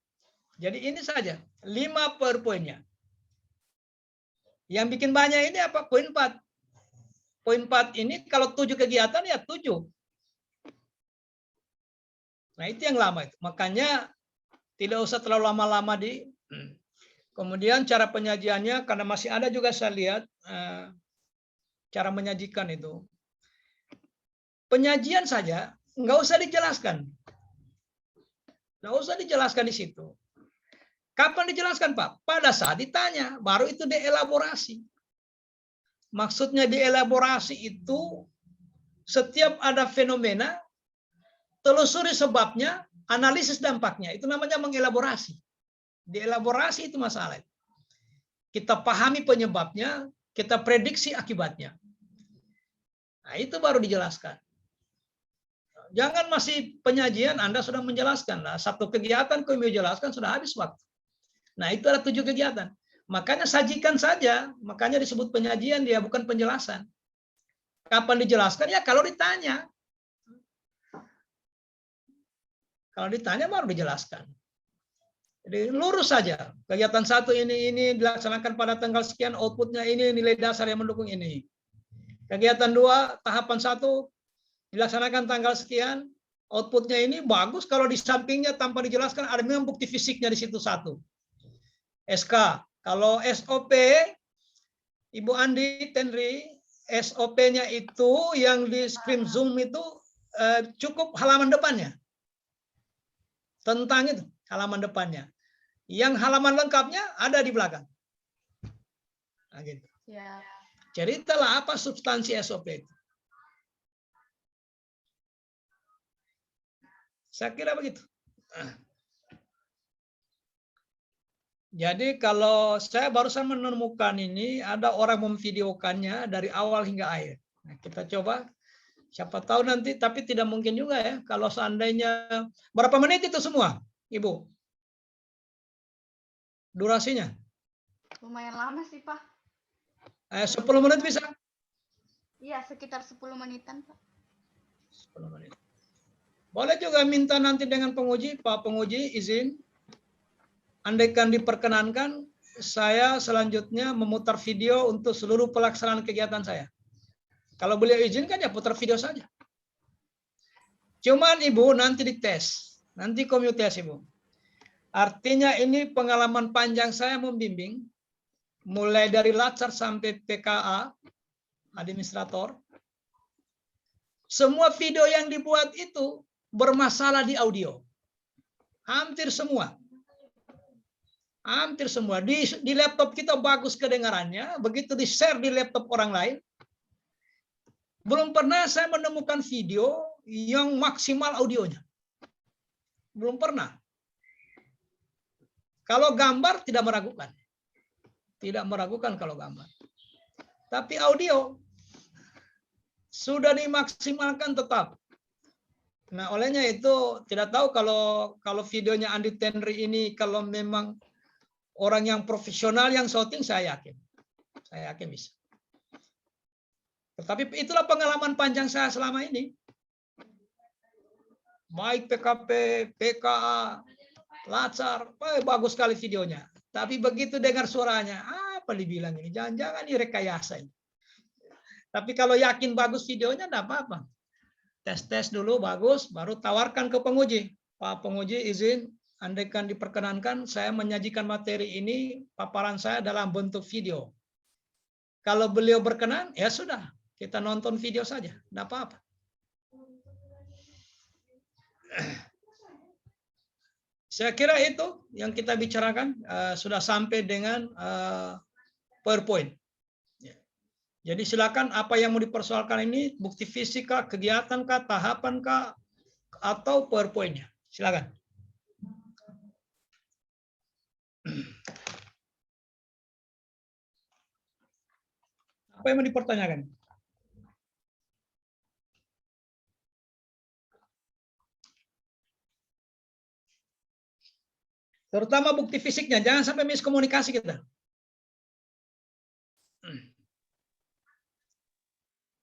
Jadi ini saja, 5 PowerPoint-nya. Yang bikin banyak ini apa? Poin 4. Poin 4 ini kalau 7 kegiatan ya 7. Nah itu yang lama itu. Makanya tidak usah terlalu lama-lama di. Kemudian cara penyajiannya, karena masih ada juga saya lihat cara menyajikan itu. Penyajian saja nggak usah dijelaskan. Nggak usah dijelaskan di situ. Kapan dijelaskan Pak? Pada saat ditanya, baru itu dielaborasi. Maksudnya dielaborasi itu setiap ada fenomena, telusuri sebabnya, analisis dampaknya. Itu namanya mengelaborasi. Dielaborasi itu masalah. Kita pahami penyebabnya, kita prediksi akibatnya. Nah, itu baru dijelaskan. Jangan masih penyajian, Anda sudah menjelaskan. Nah, satu kegiatan kau menjelaskan sudah habis waktu. Nah, itu ada 7 kegiatan. Makanya sajikan saja. Makanya disebut penyajian, dia bukan penjelasan. Kapan dijelaskan? Ya kalau ditanya. Kalau ditanya baru dijelaskan. Jadi lurus saja. Kegiatan 1 ini dilaksanakan pada tanggal sekian, outputnya ini, nilai dasar yang mendukung ini. Kegiatan 2, tahapan 1, dilaksanakan tanggal sekian, outputnya ini bagus. Kalau di sampingnya tanpa dijelaskan, ada memang bukti fisiknya di situ 1. SK. Kalau SOP, Ibu Andi, Tenri, SOP-nya itu yang di screen Zoom itu cukup halaman depannya. Tentang itu, halaman depannya. Yang halaman lengkapnya ada di belakang. Nah, gitu. Ya. Ceritalah apa substansi SOP itu. Saya kira begitu. Jadi kalau saya barusan menemukan ini, ada orang memvideokannya dari awal hingga akhir. Nah, kita coba Siapa tahu nanti, tapi tidak mungkin juga ya. Kalau seandainya, berapa menit itu semua, Ibu? Durasinya? Lumayan lama sih, Pak. 10 menit bisa? Iya, sekitar 10 menitan, Pak. 10 menit. Boleh juga minta nanti dengan penguji, Pak penguji izin, andaikan diperkenankan, saya selanjutnya memutar video untuk seluruh pelaksanaan kegiatan saya. Kalau beliau izinkan ya putar video saja. Cuman Ibu nanti dites, nanti komunitas Ibu. Artinya ini pengalaman panjang saya membimbing, mulai dari latsar sampai PKA, administrator. Semua video yang dibuat itu bermasalah di audio. Hampir semua. Hampir semua. Di laptop kita bagus kedengarannya, begitu di-share di laptop orang lain, belum pernah saya menemukan video yang maksimal audionya. Belum pernah. Kalau gambar tidak meragukan. Tidak meragukan kalau gambar. Tapi audio sudah dimaksimalkan tetap. Nah, olehnya itu tidak tahu kalau videonya Andi Tenri ini kalau memang orang yang profesional yang shooting, saya yakin. Saya yakin bisa. Tetapi itulah pengalaman panjang saya selama ini. Baik PKP, PKA, Latsar, bagus sekali videonya. Tapi begitu dengar suaranya, apa dibilang ini? Jangan-jangan ini rekayasa ini. Tapi kalau yakin bagus videonya, enggak apa-apa. Tes-tes dulu bagus, baru tawarkan ke penguji. Pak penguji izin, andaikan diperkenankan, saya menyajikan materi ini, paparan saya dalam bentuk video. Kalau beliau berkenan, ya sudah. Kita nonton video saja, enggak apa-apa. Saya kira itu yang kita bicarakan, sudah sampai dengan PowerPoint. Jadi silakan apa yang mau dipersoalkan ini, bukti fisik kah, kegiatan kah, tahapan kah, atau PowerPoint-nya. Silakan. Apa yang mau dipertanyakan? Terutama bukti fisiknya, jangan sampai miskomunikasi kita.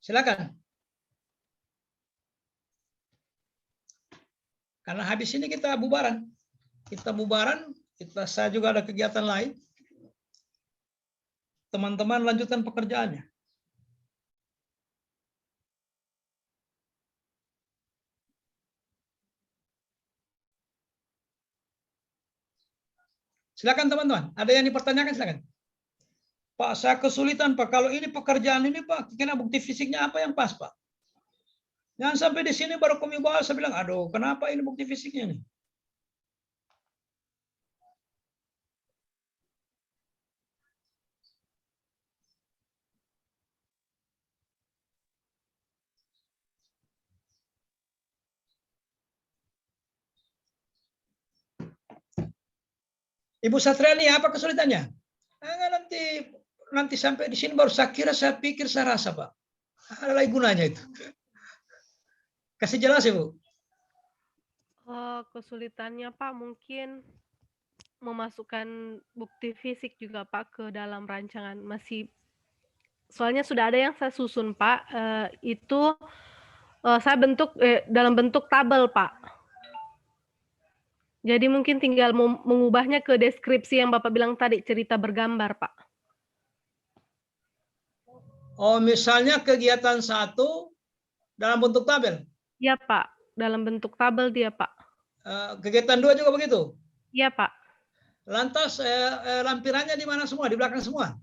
Silakan. Karena habis ini kita bubaran. Saya juga ada kegiatan lain. Teman-teman lanjutkan pekerjaannya. Silakan teman-teman, ada yang dipertanyakan silakan. Pak, saya kesulitan Pak, kalau ini pekerjaan ini Pak, kira bukti fisiknya apa yang pas Pak? Jangan sampai di sini baru kami bahas, saya bilang, aduh kenapa ini bukti fisiknya nih? Ibu Satriani, apa kesulitannya? Nanti sampai di sini baru saya kira, saya pikir, saya rasa Pak. Ada lagi gunanya itu. Kasih jelas Ibu. Kesulitannya Pak mungkin memasukkan bukti fisik juga Pak ke dalam rancangan. Soalnya sudah ada yang saya susun Pak, itu saya bentuk dalam bentuk tabel Pak. Jadi mungkin tinggal mengubahnya ke deskripsi yang Bapak bilang tadi, cerita bergambar, Pak. Oh, misalnya kegiatan 1 dalam bentuk tabel? Iya, Pak. Dalam bentuk tabel dia, Pak. Kegiatan 2 juga begitu? Iya, Pak. Lantas lampirannya di mana semua? Di belakang semua?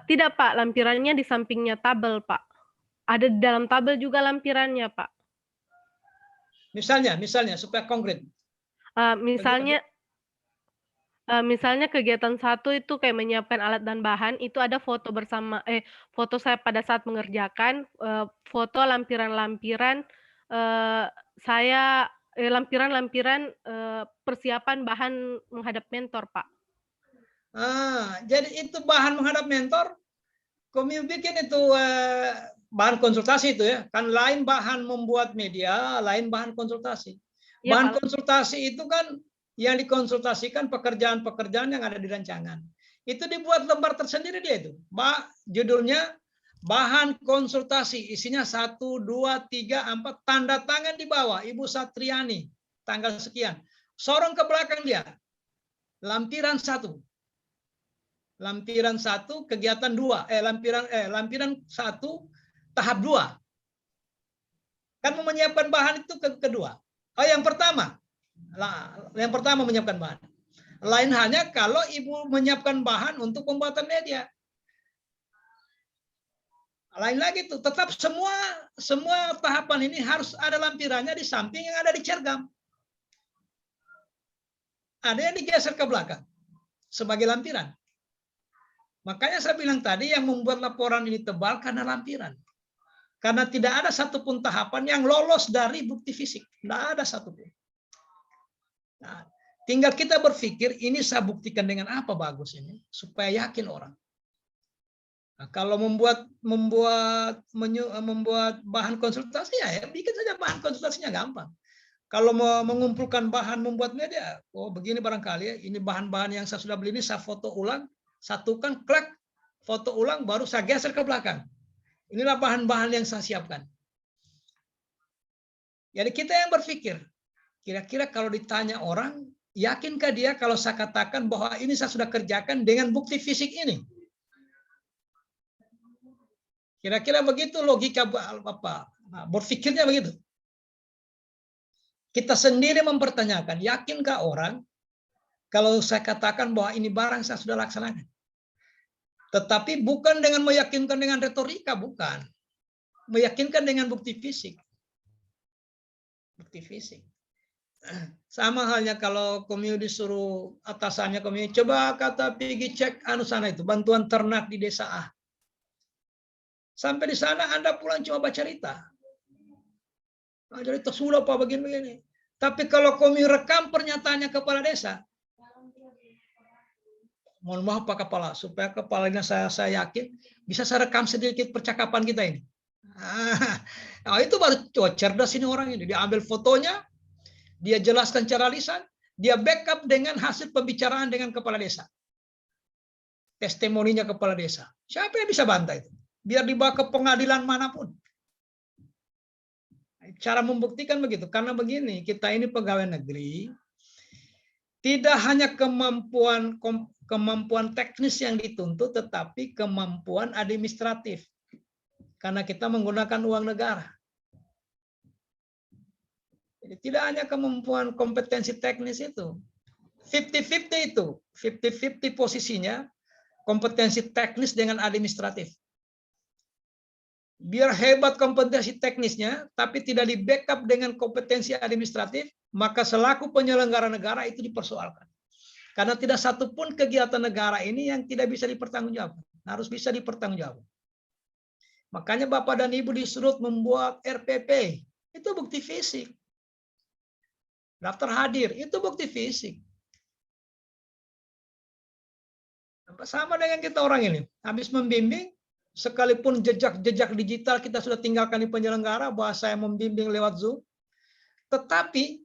Tidak, Pak. Lampirannya di sampingnya tabel, Pak. Ada di dalam tabel juga lampirannya, Pak. Misalnya supaya konkret. Misalnya kegiatan 1 itu kayak menyiapkan alat dan bahan, itu ada foto bersama foto saya pada saat mengerjakan, foto lampiran-lampiran lampiran-lampiran persiapan bahan menghadap mentor, Pak. Jadi itu bahan menghadap mentor, kami bikin itu bahan konsultasi itu ya, kan lain bahan membuat media, lain bahan konsultasi. Iya, Bahan Pak. konsultasi itu kan yang dikonsultasikan pekerjaan-pekerjaan yang ada di rancangan. Itu dibuat lembar tersendiri dia itu. Judulnya bahan konsultasi, isinya 1, 2, 3, 4, tanda tangan di bawah, Ibu Satriani, tanggal sekian. Sorong ke belakang dia, lampiran 1. Lampiran 1, kegiatan 2. Lampiran 1, tahap 2. Kan menyiapkan bahan itu kedua. Oh, yang pertama. Yang pertama menyiapkan bahan. Lain halnya kalau Ibu menyiapkan bahan untuk pembuatan media. Lain lagi tuh, tetap semua tahapan ini harus ada lampirannya di samping yang ada di cergam. Ada yang digeser ke belakang sebagai lampiran. Makanya saya bilang tadi yang membuat laporan ini tebal karena lampiran. Karena tidak ada satupun tahapan yang lolos dari bukti fisik. Tidak ada satupun. Nah, tinggal kita berpikir ini saya buktikan dengan apa bagus ini supaya yakin orang. Nah, kalau membuat bahan konsultasi ya bikin saja bahan konsultasinya gampang. Kalau mau mengumpulkan bahan membuat media, oh begini barangkali ya, ini bahan-bahan yang saya sudah beli ini saya foto ulang, satukan, klik, foto ulang, baru saya geser ke belakang. Inilah bahan-bahan yang saya siapkan. Jadi kita yang berpikir, kira-kira kalau ditanya orang, yakinkah dia kalau saya katakan bahwa ini saya sudah kerjakan dengan bukti fisik ini? Kira-kira begitu logika berpikirnya begitu. Kita sendiri mempertanyakan, yakinkah orang kalau saya katakan bahwa ini barang saya sudah laksanakan? Tetapi bukan dengan meyakinkan dengan retorika, bukan. Meyakinkan dengan bukti fisik. Bukti fisik. Sama halnya kalau Komio disuruh atasannya Komio, coba kata pergi cek sana itu, bantuan ternak di desa A. Sampai di sana Anda pulang cuma baca cerita. Jadi sudah Pak begini-begini. Tapi kalau Komio rekam pernyataannya kepala desa, mohon maaf Pak Kepala, supaya kepalanya saya yakin, bisa saya rekam sedikit percakapan kita ini. Nah, itu baru cerdas ini orang ini. Dia ambil fotonya, dia jelaskan secara lisan, dia backup dengan hasil pembicaraan dengan kepala desa. Testimoninya kepala desa. Siapa yang bisa bantah itu? Biar dibawa ke pengadilan manapun. Cara membuktikan begitu. Karena begini, kita ini pegawai negeri, tidak hanya kemampuan teknis yang dituntut, tetapi kemampuan administratif. Karena kita menggunakan uang negara. Jadi tidak hanya kemampuan kompetensi teknis itu. 50-50 itu. 50-50 posisinya, kompetensi teknis dengan administratif. Biar hebat kompetensi teknisnya, tapi tidak di backup dengan kompetensi administratif, maka selaku penyelenggara negara itu dipersoalkan. Karena tidak satupun kegiatan negara ini yang tidak bisa dipertanggungjawabkan. Harus bisa dipertanggungjawabkan. Makanya Bapak dan Ibu disuruh membuat RPP. Itu bukti fisik. Daftar hadir, itu bukti fisik. Sama dengan kita orang ini. Habis membimbing, sekalipun jejak digital kita sudah tinggalkan di penyelenggara, bahwa saya membimbing lewat Zoom, tetapi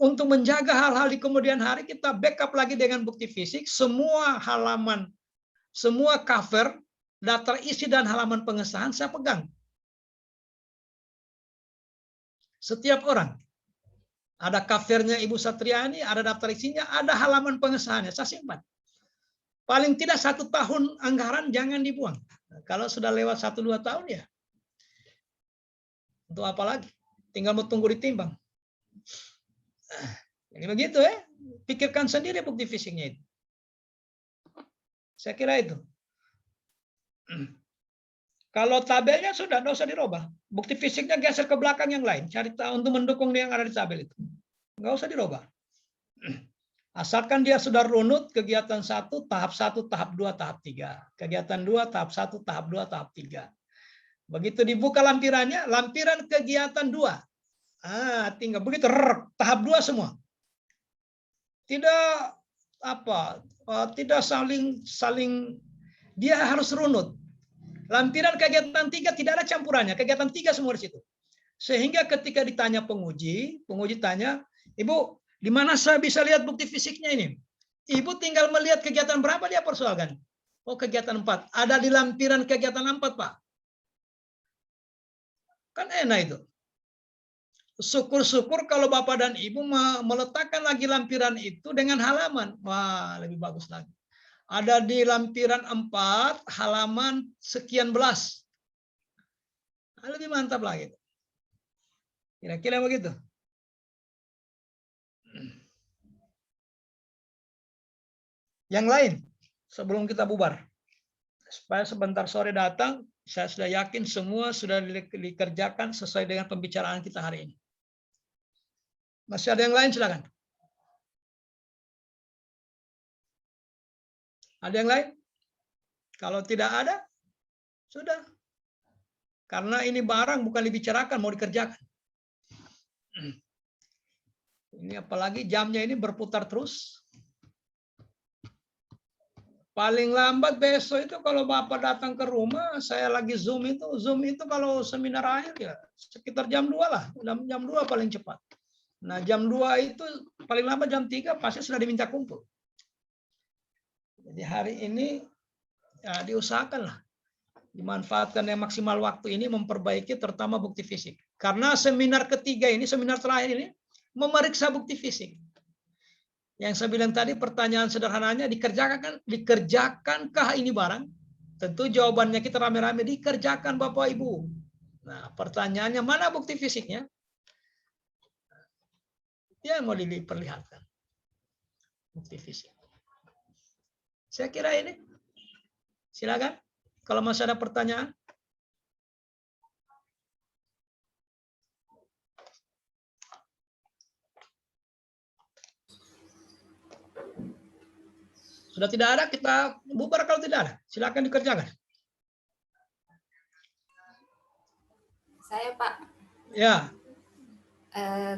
untuk menjaga hal-hal di kemudian hari, kita backup lagi dengan bukti fisik, semua halaman, semua cover, daftar isi dan halaman pengesahan saya pegang. Setiap orang. Ada covernya Ibu Satriani, ada daftar isinya, ada halaman pengesahannya, saya simpan. Paling tidak 1 tahun anggaran jangan dibuang. Kalau sudah lewat 1-2 tahun ya, untuk apa lagi? Tinggal mau tunggu ditimbang. Jadi begitu ya, pikirkan sendiri bukti fisiknya itu. Saya kira itu. Kalau tabelnya sudah, tidak usah dirubah. Bukti fisiknya geser ke belakang yang lain. Cari tahu untuk mendukung yang ada di tabel itu. Nggak usah dirubah. Asalkan dia sudah runut kegiatan 1, tahap 1, tahap 2, tahap 3. Kegiatan 2, tahap 1, tahap 2, tahap 3. Begitu dibuka lampirannya, lampiran kegiatan 2. Tinggal begitu, tahap 2 semua. Tidak saling dia harus runut. Lampiran kegiatan 3 tidak ada campurannya, kegiatan 3 semua di situ. Sehingga ketika ditanya penguji tanya, Ibu, di mana saya bisa lihat bukti fisiknya ini? Ibu tinggal melihat kegiatan berapa dia persoalkan. Oh, kegiatan 4. Ada di lampiran kegiatan 4, Pak. Kan enak itu. Syukur-syukur kalau Bapak dan Ibu meletakkan lagi lampiran itu dengan halaman. Wah, lebih bagus lagi. Ada di lampiran 4, halaman sekian belas. Nah, lebih mantap lagi. Kira-kira begitu. Yang lain, sebelum kita bubar. Supaya sebentar sore datang, saya sudah yakin semua sudah dikerjakan sesuai dengan pembicaraan kita hari ini. Masih ada yang lain, silakan. Ada yang lain? Kalau tidak ada, sudah. Karena ini barang bukan dibicarakan, mau dikerjakan. Ini apalagi jamnya ini berputar terus. Paling lambat besok itu kalau Bapak datang ke rumah, saya lagi Zoom itu kalau seminar akhir ya sekitar jam 2 lah. Jam 2 paling cepat. Nah, jam 2 itu paling lambat jam 3 pasti sudah diminta kumpul. Jadi hari ini ya diusahakanlah. Dimanfaatkan yang maksimal waktu ini memperbaiki terutama bukti fisik. Karena seminar ketiga ini, seminar terakhir ini memeriksa bukti fisik. Yang saya bilang tadi pertanyaan sederhananya dikerjakankah ini barang? Tentu jawabannya kita rame-rame dikerjakan Bapak Ibu. Nah, pertanyaannya mana bukti fisiknya? Dia mau diperlihatkan. Bukti fisik. Saya kira ini. Silakan. Kalau masih ada pertanyaan. Sudah tidak ada, kita bubar kalau tidak ada. Silakan dikerjakan. Saya, Pak. Ya.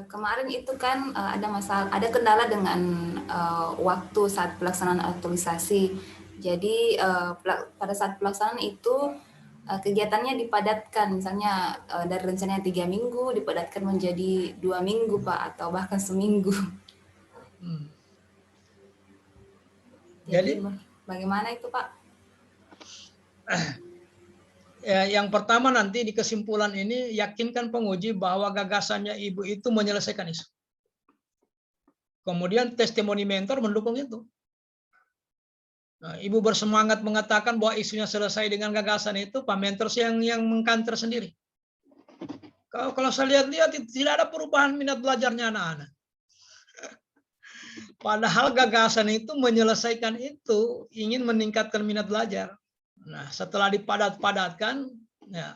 Kemarin itu kan ada kendala dengan waktu saat pelaksanaan aktualisasi. Jadi pada saat pelaksanaan itu kegiatannya dipadatkan, misalnya dari rencananya 3 minggu dipadatkan menjadi 2 minggu, Pak, atau bahkan seminggu. Jadi bagaimana itu, Pak? Ya, yang pertama nanti di kesimpulan ini yakinkan penguji bahwa gagasannya Ibu itu menyelesaikan isu. Kemudian testimoni mentor mendukung itu. Nah, Ibu bersemangat mengatakan bahwa isunya selesai dengan gagasan itu, Pak mentor yang mengkanter sendiri. Kalau saya lihat-lihat tidak ada perubahan minat belajarnya anak-anak. Padahal gagasan itu menyelesaikan itu, ingin meningkatkan minat belajar. Nah, setelah dipadat-padatkan, ya,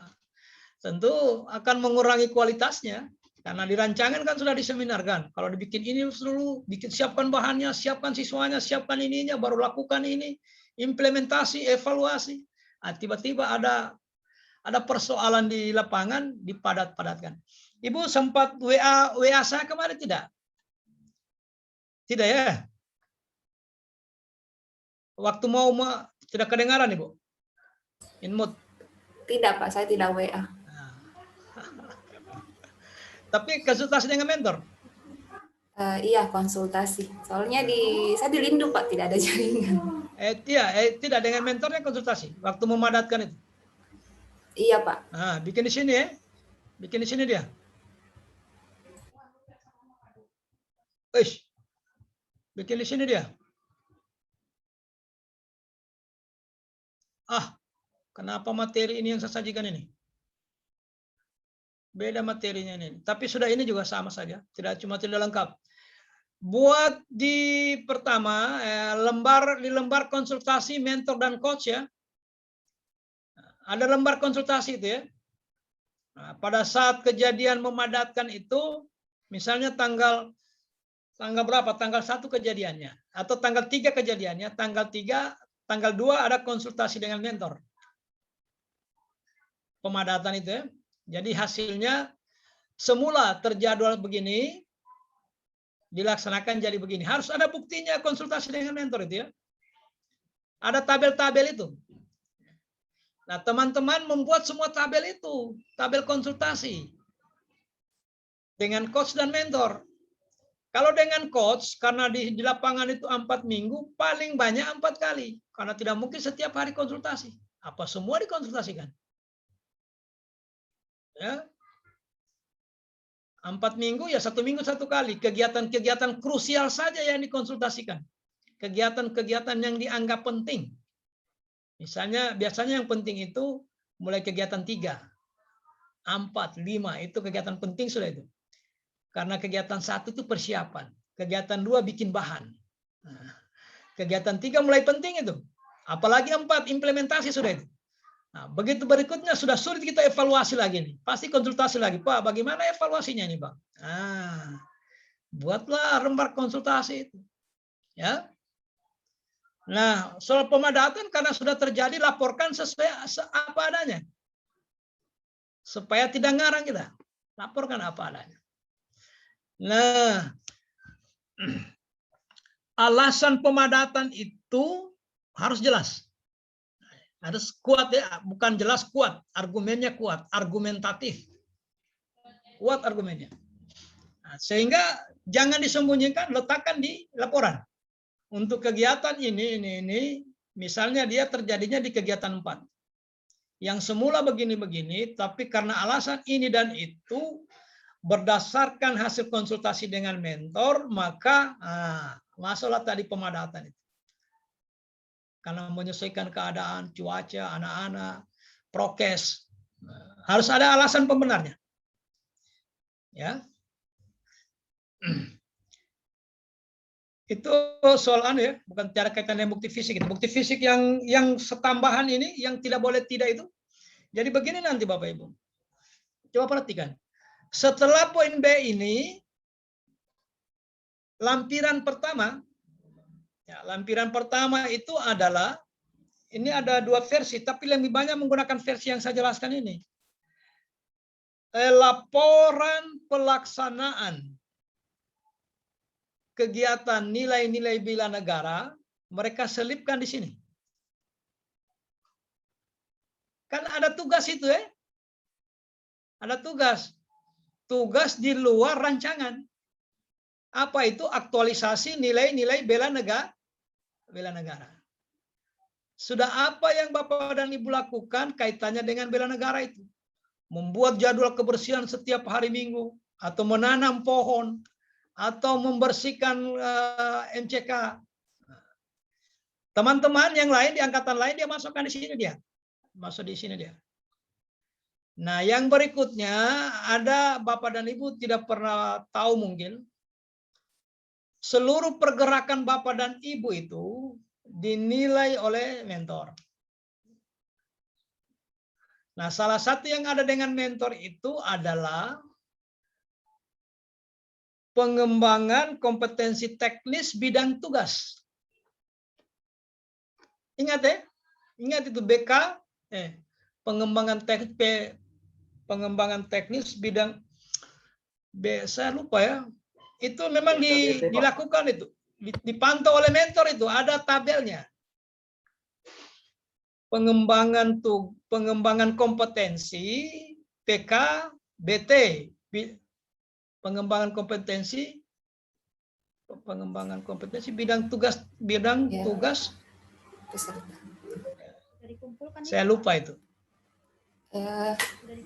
tentu akan mengurangi kualitasnya. Karena di rancangan kan sudah diseminarkan. Kalau dibikin ini dulu, siapkan bahannya, siapkan siswanya, siapkan ininya, baru lakukan ini, implementasi, evaluasi. Nah, tiba-tiba ada persoalan di lapangan, dipadat-padatkan. Ibu sempat WA saya kemarin tidak? Tidak ya? Waktu mau tidak kedengaran, Ibu? Inmut? Tidak, Pak, saya tidak WA. Tapi konsultasi dengan mentor? Iya, konsultasi. Soalnya saya di Lindu, Pak, tidak ada jaringan. Tidak dengan mentornya konsultasi. Waktu memadatkan itu? Iya, Pak. Nah, bikin di sini ya. Bikin di sini dia. Bikin di sini dia. Kenapa materi ini yang saya sajikan ini? Beda materinya ini. Tapi sudah ini juga sama saja. Tidak lengkap. Buat di pertama, di lembar konsultasi mentor dan coach ya. Ada lembar konsultasi itu ya. Nah, pada saat kejadian memadatkan itu, misalnya tanggal berapa? Tanggal 1 kejadiannya. Atau tanggal 3 kejadiannya. Tanggal 2 ada konsultasi dengan mentor. Pemadatan itu ya. Jadi hasilnya semula terjadwal begini, dilaksanakan jadi begini. Harus ada buktinya konsultasi dengan mentor itu ya. Ada tabel-tabel itu. Nah, teman-teman membuat semua tabel itu, tabel konsultasi dengan coach dan mentor. Kalau dengan coach, karena di lapangan itu 4 minggu, paling banyak 4 kali. Karena tidak mungkin setiap hari konsultasi. Apa semua dikonsultasikan? Ya. 4 minggu ya 1 minggu 1 kali. Kegiatan-kegiatan krusial saja yang dikonsultasikan. Kegiatan-kegiatan yang dianggap penting. Misalnya biasanya yang penting itu mulai kegiatan 3, 4, 5 itu kegiatan penting sudah itu. Karena kegiatan 1 itu persiapan, kegiatan 2 bikin bahan. Nah, kegiatan 3 mulai penting itu. Apalagi 4 implementasi sudah itu. Nah, begitu berikutnya sudah sulit kita evaluasi lagi nih. Pasti konsultasi lagi, Pak. Bagaimana evaluasinya nih, Pak? Nah, buatlah lembar konsultasi itu. Ya. Nah, soal pemadatan karena sudah terjadi laporkan sesuai apa adanya. Supaya tidak ngarang kita. Laporkan apa adanya. Nah, alasan pemadatan itu harus jelas. Harus kuat ya, bukan jelas kuat, argumennya kuat, argumentatif. Kuat argumennya. Nah, sehingga jangan disembunyikan, letakkan di laporan. Untuk kegiatan ini, misalnya dia terjadinya di kegiatan 4. Yang semula begini-begini, tapi karena alasan ini dan itu, berdasarkan hasil konsultasi dengan mentor, maka masuklah tadi pemadatan itu. Karena menyesuaikan keadaan, cuaca, anak-anak, prokes. Harus ada alasan pembenarnya. Ya. Itu soal ya, bukan cara kaitan dengan bukti fisik. Bukti fisik yang setambahan ini, yang tidak boleh tidak itu. Jadi begini nanti Bapak Ibu. Coba perhatikan. Setelah poin B ini, lampiran pertama, ya, lampiran pertama itu adalah, ini ada 2 versi, tapi lebih banyak menggunakan versi yang saya jelaskan ini. Laporan pelaksanaan kegiatan nilai-nilai bela negara, mereka selipkan di sini. Kan ada tugas itu ya. Ada tugas. Tugas di luar rancangan. Apa itu? Aktualisasi nilai-nilai bela negara. Sudah apa yang Bapak dan Ibu lakukan kaitannya dengan bela negara itu? Membuat jadwal kebersihan setiap hari Minggu, atau menanam pohon, atau membersihkan MCK. Teman-teman yang lain di angkatan lain dia masukkan di sini dia. Masuk di sini dia. Nah, yang berikutnya ada Bapak dan Ibu tidak pernah tahu mungkin seluruh pergerakan Bapak dan Ibu itu dinilai oleh mentor. Nah, salah satu yang ada dengan mentor itu adalah pengembangan kompetensi teknis bidang tugas. Ingat ya, ingat itu BK, pengembangan teknis bidang saya lupa ya. Itu memang dilakukan itu, dipantau oleh mentor itu, ada tabelnya. Pengembangan kompetensi PK BT, pengembangan kompetensi bidang tugas saya lupa itu.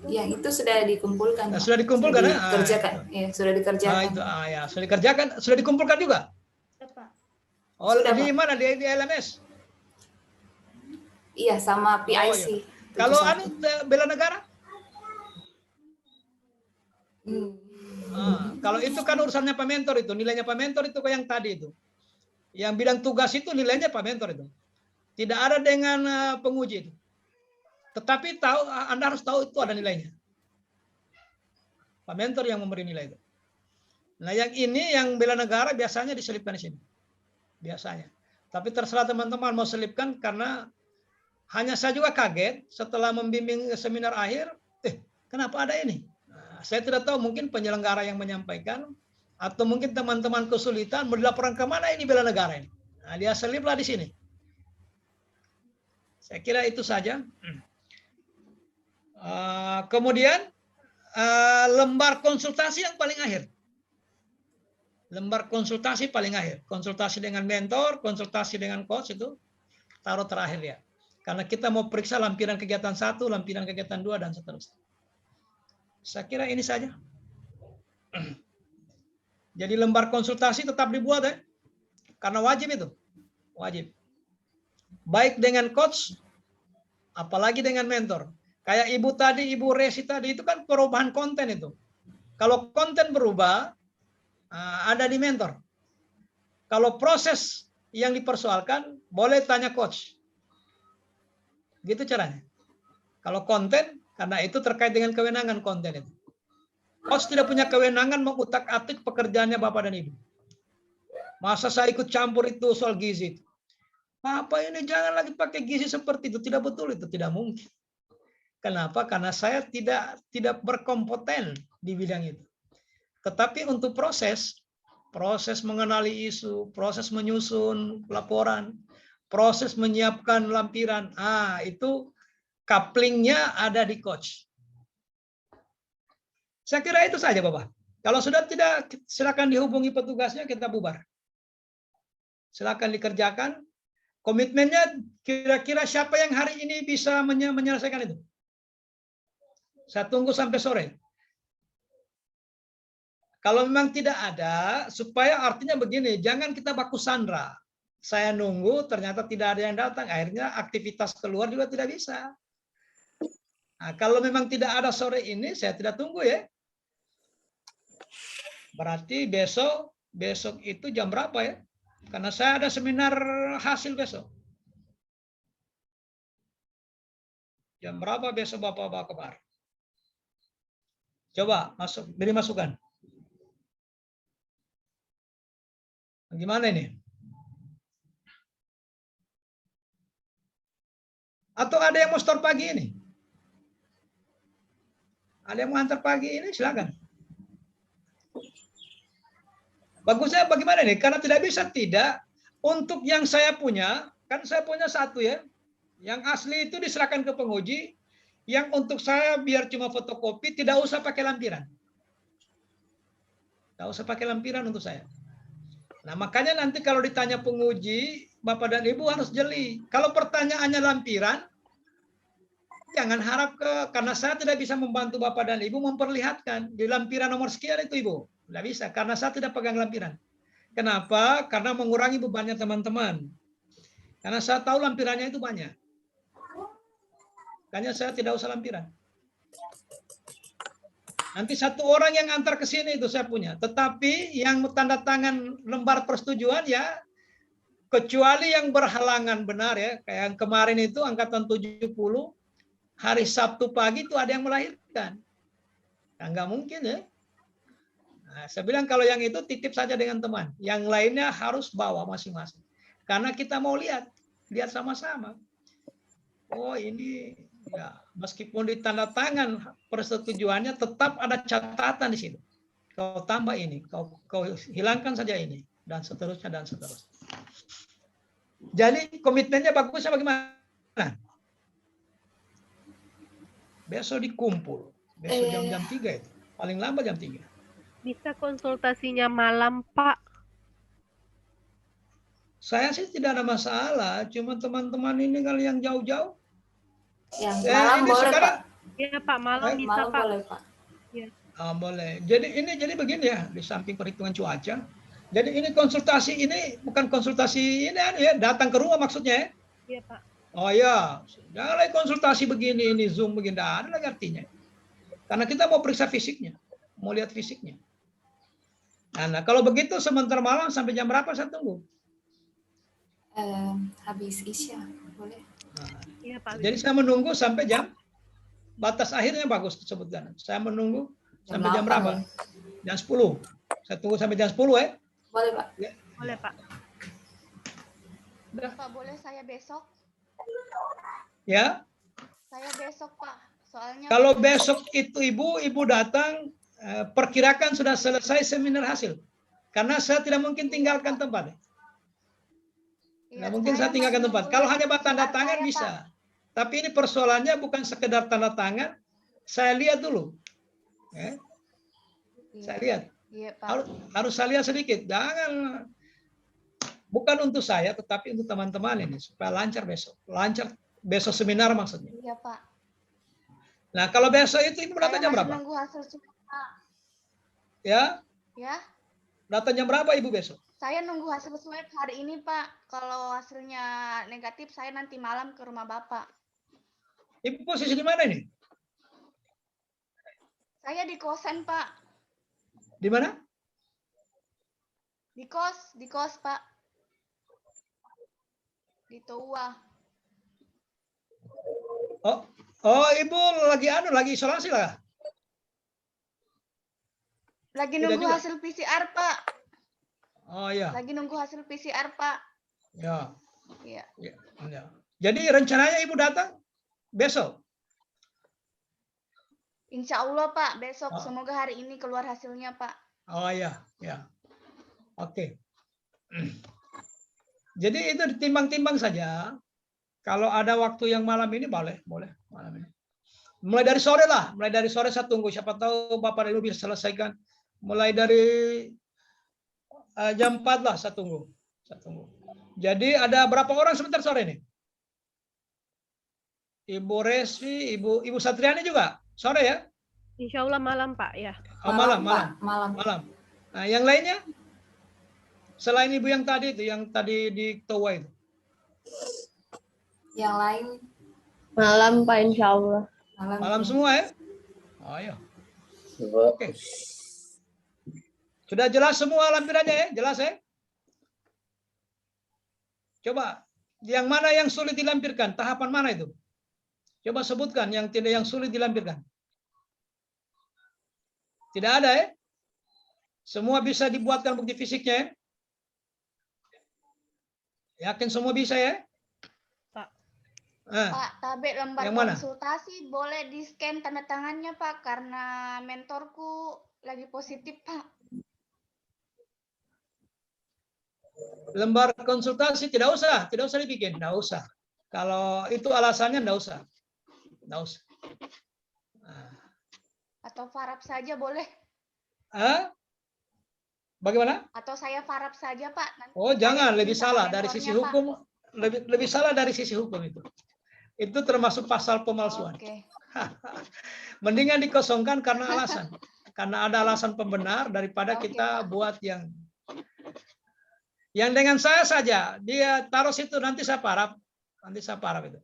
Ya itu sudah dikumpulkan. Nah, sudah dikumpulkan ya? Dikerjakan. Ya, sudah dikerjakan. Ya, sudah dikerjakan, sudah dikumpulkan juga. Oh, sudah, di mana? Di LMS? Iya, sama PIC. Oh, iya. Kalau bela negara? Kalau itu kan urusannya Pak Mentor itu, nilainya Pak Mentor itu yang tadi itu. Yang bidang tugas itu nilainya Pak Mentor itu. Tidak ada dengan penguji itu. Tetapi Anda harus tahu itu ada nilainya. Pak Mentor yang memberi nilai itu. Nah, yang ini yang bela negara biasanya diselipkan di sini. Biasanya. Tapi terserah teman-teman mau selipkan karena hanya saya juga kaget setelah membimbing seminar akhir, kenapa ada ini? Nah, saya tidak tahu, mungkin penyelenggara yang menyampaikan atau mungkin teman-teman kesulitan mau dilaporkan kemana ini bela negara ini. Nah, dia seliplah di sini. Saya kira itu saja. Kemudian lembar konsultasi yang paling akhir. Lembar konsultasi paling akhir. Konsultasi dengan mentor, konsultasi dengan coach itu taruh terakhir ya. Karena kita mau periksa lampiran kegiatan 1, lampiran kegiatan 2, dan seterusnya. Saya kira ini saja. Jadi lembar konsultasi tetap dibuat ya. Karena wajib itu. Wajib. Baik dengan coach, apalagi dengan mentor. Kayak Ibu tadi, Ibu Resi tadi, itu kan perubahan konten itu. Kalau konten berubah, ada di mentor. Kalau proses yang dipersoalkan, boleh tanya coach. Gitu caranya. Kalau konten, karena itu terkait dengan kewenangan konten itu. Coach tidak punya kewenangan mengutak-atik pekerjaannya Bapak dan Ibu. Masa saya ikut campur itu soal gizi? Bapak ini jangan lagi pakai gizi seperti itu. Tidak betul itu, tidak mungkin. Kenapa? Karena saya tidak berkompeten di bidang itu. Tetapi untuk proses mengenali isu, proses menyusun laporan, proses menyiapkan lampiran, itu couplingnya ada di coach. Saya kira itu saja Bapak. Kalau sudah tidak, silakan dihubungi petugasnya, kita bubar. Silakan dikerjakan. Komitmennya kira-kira siapa yang hari ini bisa menyelesaikan itu? Saya tunggu sampai sore. Kalau memang tidak ada, supaya artinya begini, jangan kita baku sandra. Saya nunggu, ternyata tidak ada yang datang, akhirnya aktivitas keluar juga tidak bisa. Nah, kalau memang tidak ada sore ini, saya tidak tunggu ya. Berarti besok itu jam berapa ya? Karena saya ada seminar hasil besok. Jam berapa besok Bapak kabar? Coba beri masukan. Gimana ini? Atau ada yang mau store pagi ini? Ada yang mau antar pagi ini? Silakan. Bagusnya bagaimana nih? Karena tidak bisa tidak. Untuk yang saya punya, kan saya punya satu ya. Yang asli itu diserahkan ke penguji. Yang untuk saya biar cuma fotokopi, tidak usah pakai lampiran. Tidak usah pakai lampiran untuk saya. Nah, makanya nanti kalau ditanya penguji, Bapak dan Ibu harus jeli. Kalau pertanyaannya lampiran, jangan harap karena saya tidak bisa membantu Bapak dan Ibu memperlihatkan di lampiran nomor sekian itu Ibu. Tidak bisa, karena saya tidak pegang lampiran. Kenapa? Karena mengurangi bebannya teman-teman. Karena saya tahu lampirannya itu banyak. Makanya saya tidak usah lampiran. Nanti satu orang yang antar ke sini itu saya punya. Tetapi yang tanda tangan lembar persetujuan ya, kecuali yang berhalangan benar ya. Kayak yang kemarin itu angkatan 70, hari Sabtu pagi itu ada yang melahirkan. Nah, nggak mungkin ya. Nah, saya bilang kalau yang itu titip saja dengan teman. Yang lainnya harus bawa masing-masing. Karena kita mau lihat sama-sama. Oh ini ya, meskipun ditanda tangan persetujuannya tetap ada catatan di situ. Kau tambah ini, kau hilangkan saja ini, dan seterusnya dan seterusnya. Jadi komitmennya bagusnya bagaimana? Besok dikumpul, besok jam 3 itu, paling lambat jam 3. Bisa konsultasinya malam, Pak? Saya sih tidak ada masalah, cuma teman-teman ini kalau yang jauh-jauh. Yang malam boleh sekarang, Pak. Iya Pak, malam bisa Malam Pak. boleh Pak. Ya. Boleh. Jadi begini ya, di samping perhitungan cuaca. Jadi ini konsultasi ini bukan konsultasi ini ya, datang ke rumah maksudnya ya. Iya Pak. Oh ya, jangan lagi konsultasi begini, ini Zoom begini, tidak ada lagi artinya. Karena kita mau periksa fisiknya, mau lihat fisiknya. Nah, kalau begitu sebentar malam sampai jam berapa saya tunggu? Habis Isya, boleh. Iya Pak. Jadi saya menunggu sampai jam, batas akhirnya bagus disebutkan. Saya menunggu sampai jam berapa? Jam 10. Saya tunggu sampai jam 10 ya. Boleh Pak. Boleh Pak. Pak, boleh saya besok? Ya. Saya besok Pak. Soalnya Kalau besok itu Ibu datang, perkirakan sudah selesai seminar hasil. Karena saya tidak mungkin tinggalkan tempat. Tidak mungkin saya tinggalkan tempat. Kalau hanya tanda tangan bisa. Tapi ini persoalannya bukan sekedar tanda tangan, saya lihat dulu. Ya, saya lihat. Iya, Pak. Harus saya lihat sedikit. Jangan, bukan untuk saya, tetapi untuk teman-teman ini supaya lancar besok. Lancar besok seminar maksudnya. Iya, Pak. Nah, kalau besok itu Ibu Saya datang jam masih berapa? nunggu hasil swab, Pak. Ya, Ya, datang jam berapa Ibu besok? saya nunggu hasil swab hari ini, Pak. Kalau hasilnya negatif, saya nanti malam ke rumah Bapak. Ibu posisi di mana ini? Saya di kosan, Pak. Di mana? Di kos, Pak. Di Toua. Oh, Ibu lagi isolasi lah. Lagi Tidak nunggu juga. hasil PCR, Pak. Oh iya. Lagi nunggu hasil PCR, Pak. Ya. Iya. Ya. Jadi rencananya Ibu datang besok. Insya Allah, Pak. Besok. Oh. Semoga hari ini keluar hasilnya, Pak. Oh iya, ya. Oke. Jadi itu ditimbang-timbang saja. Kalau ada waktu yang malam ini boleh malam ini. Mulai dari sore lah, mulai dari sore saya tunggu. Siapa tahu Bapak Ibu bisa selesaikan. Mulai dari jam 4 lah saya tunggu. Jadi ada berapa orang sebentar sore ini? Ibu Resi, Ibu Satriani juga sore ya? Insya Allah malam Pak ya. Oh, malam. Pak, malam. Nah, yang lainnya? Selain Ibu yang tadi di Towa itu. Yang lain Malam Pak, insya Allah. Malam semua ya? Oh iya. Oke. Sudah jelas semua lampirannya ya? Jelas ya? Coba, yang mana yang sulit dilampirkan? Tahapan mana itu? Coba sebutkan yang sulit dilampirkan. Tidak ada ya? Semua bisa dibuatkan bukti fisiknya ya? Yakin semua bisa ya? Pak. Pak, tabel lembar Yang mana? konsultasi boleh di-scan tanda tangannya, Pak, karena mentorku lagi positif, Pak. Lembar konsultasi tidak usah dibikin, tidak usah. Kalau itu alasannya tidak usah. Nah. Atau farap saja boleh. Bagaimana? Atau saya farap saja, Pak. Nanti Oh, jangan, saya lebih minta salah ke dari mentornya, sisi Pak. hukum, lebih salah dari sisi hukum itu. Itu termasuk pasal pemalsuan. Oke. Mendingan dikosongkan karena alasan. Karena ada alasan pembenar daripada Oke, kita Pak. buat yang dengan saya saja. Dia taruh situ nanti saya paraf itu.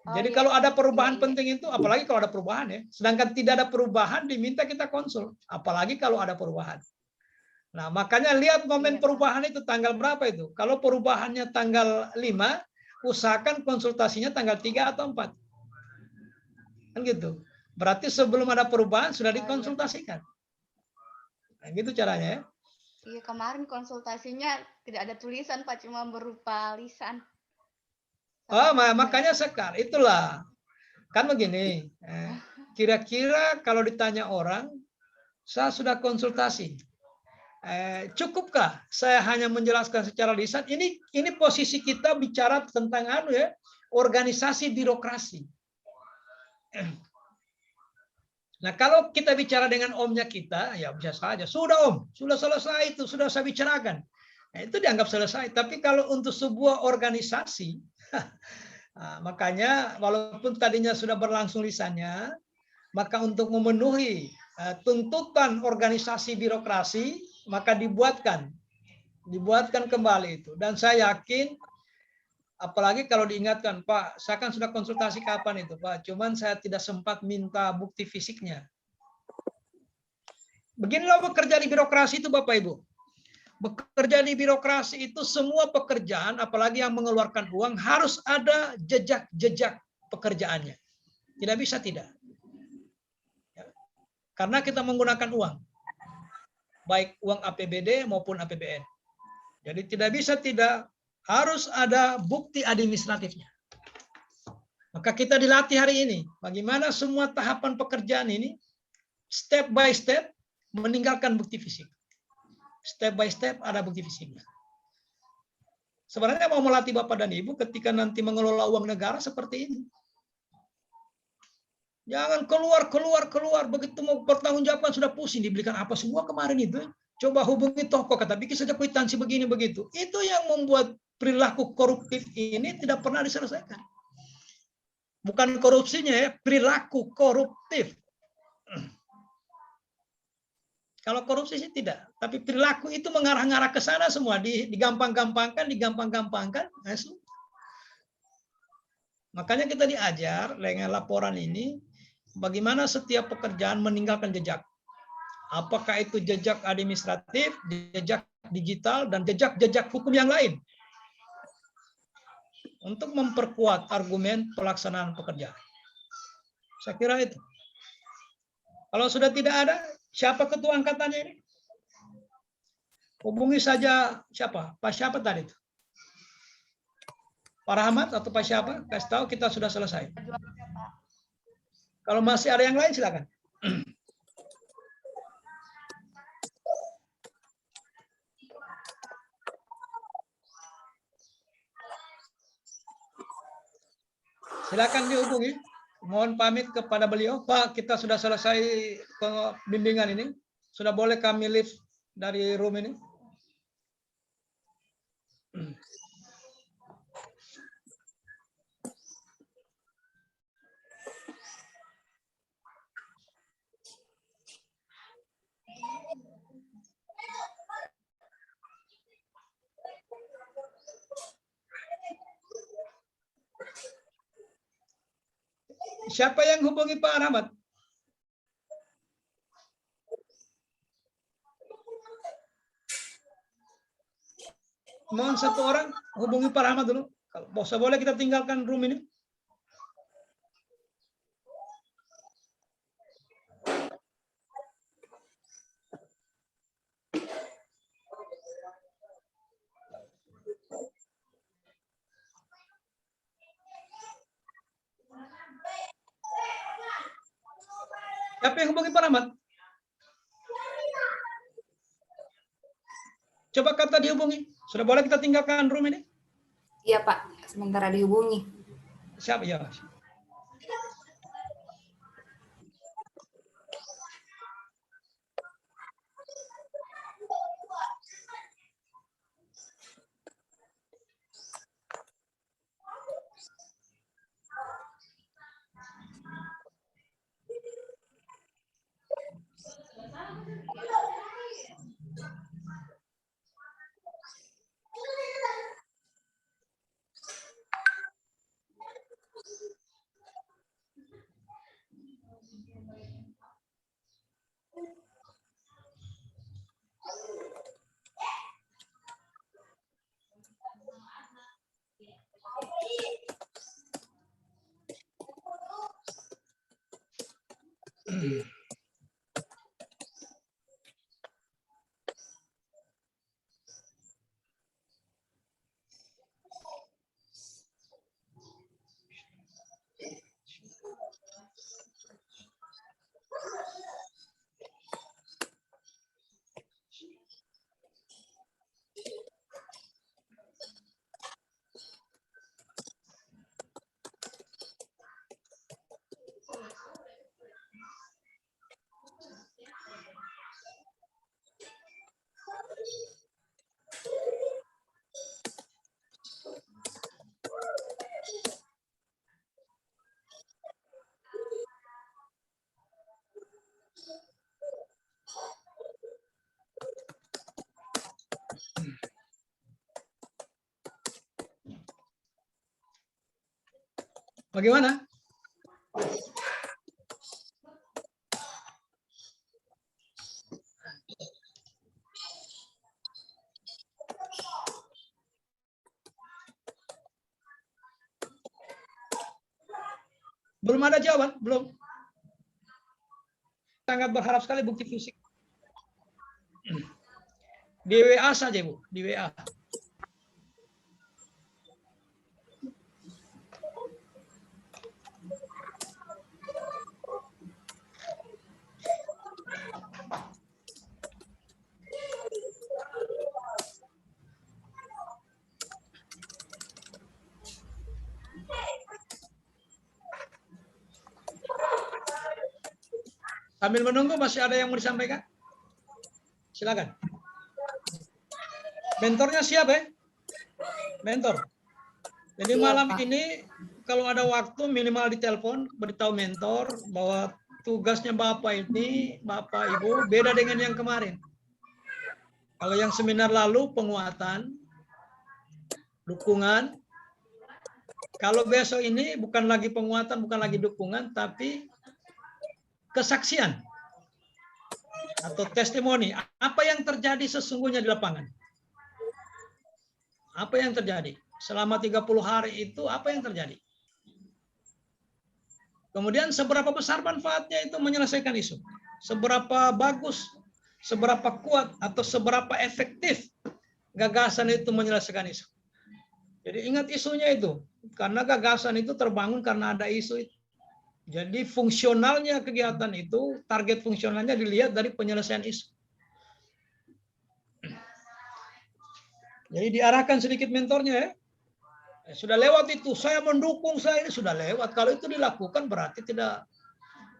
Oh, Jadi iya. kalau ada perubahan Iya, iya. penting itu, apalagi kalau ada perubahan ya. Sedangkan tidak ada perubahan diminta kita konsul. Apalagi kalau ada perubahan. Nah, makanya lihat momen Iya, Pak. perubahan itu tanggal berapa itu. Kalau perubahannya tanggal 5, usahakan konsultasinya tanggal 3 atau 4. Kan gitu. Berarti sebelum ada perubahan sudah Oh, iya. dikonsultasikan. Nah, gitu caranya ya. Iya, kemarin konsultasinya tidak ada tulisan, Pak, cuma berupa lisan. Oh, makanya sekarang itulah. Kan begini. Kira-kira kalau ditanya orang, saya sudah konsultasi. Cukupkah saya hanya menjelaskan secara lisan? Ini posisi kita bicara tentang organisasi birokrasi. Nah, kalau kita bicara dengan omnya kita, ya bisa saja. Sudah om, sudah selesai itu, sudah saya bicarakan. Nah, itu dianggap selesai. Tapi kalau untuk sebuah organisasi, makanya walaupun tadinya sudah berlangsung lisannya, maka untuk memenuhi tuntutan organisasi birokrasi, maka dibuatkan kembali itu. Dan saya yakin, apalagi kalau diingatkan, Pak, saya kan sudah konsultasi kapan itu, Pak. Cuman saya tidak sempat minta bukti fisiknya. Beginilah bekerja di birokrasi itu, Bapak Ibu. Bekerja di birokrasi itu semua pekerjaan, apalagi yang mengeluarkan uang, harus ada jejak-jejak pekerjaannya. Tidak bisa tidak. Karena kita menggunakan uang. Baik uang APBD maupun APBN. Jadi tidak bisa tidak, harus ada bukti administratifnya. Maka kita dilatih hari ini. Bagaimana semua tahapan pekerjaan ini, step by step, meninggalkan bukti fisik. Step by step ada bukti fisiknya. Sebenarnya mau melatih Bapak dan Ibu ketika nanti mengelola uang negara seperti ini. Jangan keluar. Begitu mau pertanggungjawabkan sudah pusing. Dibelikan apa semua kemarin itu. Coba hubungi toko, kata bikin saja kwitansi begini begitu. Itu yang membuat perilaku koruptif ini tidak pernah diselesaikan. Bukan korupsinya ya, perilaku koruptif. Kalau korupsi sih tidak, tapi perilaku itu mengarah-ngarah ke sana semua, digampang-gampangkan. Makanya kita diajar dengan laporan ini, bagaimana setiap pekerjaan meninggalkan jejak. Apakah itu jejak administratif, jejak digital, dan jejak hukum yang lain. Untuk memperkuat argumen pelaksanaan pekerjaan. Saya kira itu. Kalau sudah tidak ada, siapa ketua angkatannya ini? Hubungi saja siapa? Pak siapa tadi itu? Pak Rahmat atau Pak siapa? Kasih tahu kita sudah selesai. Kalau masih ada yang lain silakan. Silakan dihubungi. Mohon pamit kepada beliau, Pak, kita sudah selesai bimbingan ini. Sudah boleh kami lift dari room ini. Siapa yang hubungi Pak Rahmat? Mohon satu orang hubungi Pak Rahmat dulu. Kalau boleh kita tinggalkan room ini. Siapa yang hubungi Pak Rahmat? Coba kata dihubungi. Sudah boleh kita tinggalkan room ini? Iya Pak, sementara dihubungi. Siapa ya? Bagaimana? Belum ada jawaban, belum. Sangat berharap sekali bukti fisik. Di WA saja, Bu, di WA. Sambil menunggu masih ada yang mau disampaikan? Silakan. Mentornya siapa ya? Mentor. Jadi Siap, malam Pak. ini kalau ada waktu minimal ditelepon, beritahu mentor bahwa tugasnya Bapak ini, Bapak Ibu, beda dengan yang kemarin. Kalau yang seminar lalu penguatan, dukungan. Kalau besok ini bukan lagi penguatan, bukan lagi dukungan, tapi kesaksian atau testimoni. Apa yang terjadi sesungguhnya di lapangan? Apa yang terjadi? Selama 30 hari itu apa yang terjadi? Kemudian seberapa besar manfaatnya itu menyelesaikan isu? Seberapa bagus, seberapa kuat, atau seberapa efektif gagasan itu menyelesaikan isu? Jadi ingat isunya itu, karena gagasan itu terbangun karena ada isu itu. Jadi fungsionalnya kegiatan itu, target fungsionalnya dilihat dari penyelesaian isu. Jadi diarahkan sedikit mentornya ya. Sudah lewat itu, saya mendukung, saya ini sudah lewat. Kalau itu dilakukan berarti tidak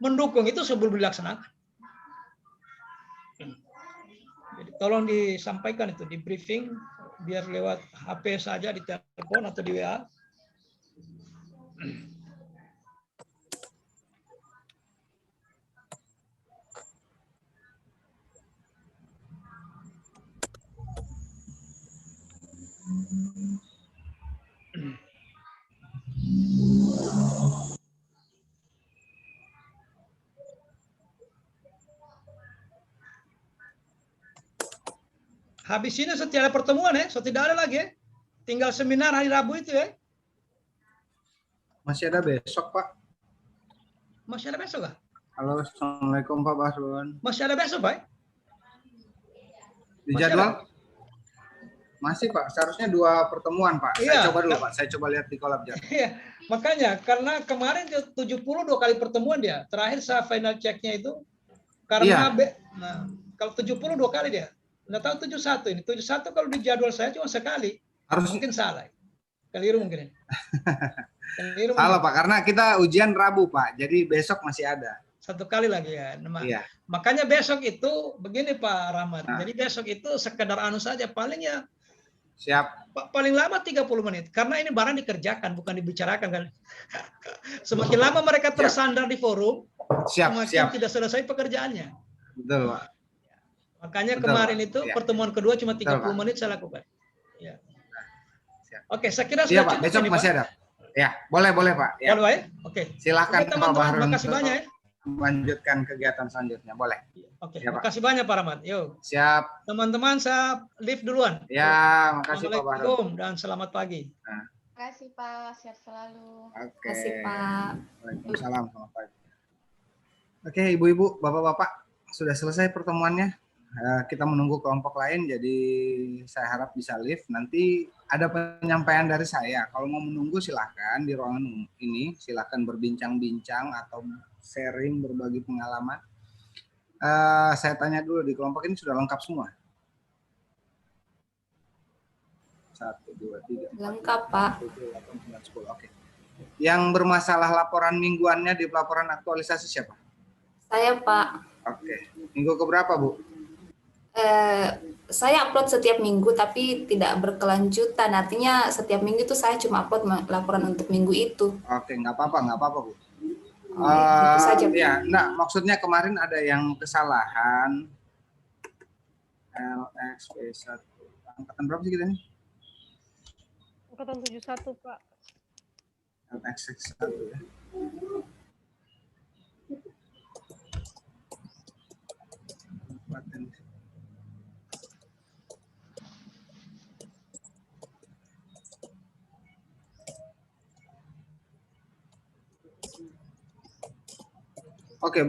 mendukung, itu sebelum dilaksanakan. Jadi tolong disampaikan itu, di briefing, biar lewat HP saja, di telepon atau di WA. Habis ini setiap ada pertemuan ya, so tidak ada lagi ya. Tinggal seminar hari Rabu itu ya. Masih ada besok, Pak. Masih ada besok kah? Halo, Assalamualaikum Pak Bahrun. Masih ada besok, Pak? Di Masih jadwal? Masih, Pak. Seharusnya 2 pertemuan, Pak. Iya. Saya coba dulu, Pak. Saya coba lihat di kolab jadwal. Iya, makanya karena kemarin 72 kali pertemuan dia. Terakhir saya final checknya itu karena Iya. nah, kalau 72 kali dia. Nggak tahu 71 ini. 71 kalau di jadwal saya cuma sekali. Harus Mungkin salah. Keliru mungkin. Keliru salah, mungkin. Pak. Karena kita ujian Rabu, Pak. Jadi besok masih ada. 1 kali lagi ya. Iya. Makanya besok itu begini Pak Rahmat. Nah. Jadi besok itu sekedar anu saja, paling ya Siap. paling lama 30 menit. Karena ini barang dikerjakan, bukan dibicarakan kan. Semakin lama mereka tersandar di forum, Siap, semakin siap. tidak selesai pekerjaannya. Betul, Pak. Makanya Betul, kemarin Pak. itu Ya. pertemuan kedua cuma 30 Betul, Pak. menit saya lakukan. Ya. Siap. Oke, saya kira Iya, sudah Pak. cukup Besok ini, masih Pak. ada. Ya, boleh, Pak. Ya. Boleh, Pak, ya? Oke. Silakan, Oke, Pak teman-teman, Bahrun. makasih banyak ya. Melanjutkan kegiatan selanjutnya. Boleh. Oke, Ya, Pak. makasih banyak Pak Rahmat. Yuk, Siap. teman-teman saya live duluan. Ya, makasih Pak Bahrun. Assalamualaikum dan selamat pagi. Terima kasih Pak, sehat selalu. Oke. Terima kasih, Pak. Waalaikumsalam. Selamat pagi. Oke, Ibu-ibu, Bapak-bapak, sudah selesai pertemuannya. Kita menunggu kelompok lain, jadi saya harap bisa live. Nanti ada penyampaian dari saya. Kalau mau menunggu silahkan di ruangan ini, silahkan berbincang-bincang atau sharing, berbagi pengalaman. Saya tanya dulu, di kelompok ini sudah lengkap semua? 1, 2, 3, 4, Lengkap, Pak. 7, 8, 9, 10. Oke. Yang bermasalah laporan mingguannya di pelaporan aktualisasi siapa? Saya, Pak. Oke. Minggu keberapa, Bu? Saya upload setiap minggu tapi tidak berkelanjutan. Artinya setiap minggu itu saya cuma upload laporan untuk minggu itu. Oke, nggak apa-apa, Bu. Itu saja, Pak. Ya, enggak, maksudnya kemarin ada yang kesalahan. LXP1. Angkatan berapa sih kita ini? Angkatan 71, Pak. LXX1 ya. Oke.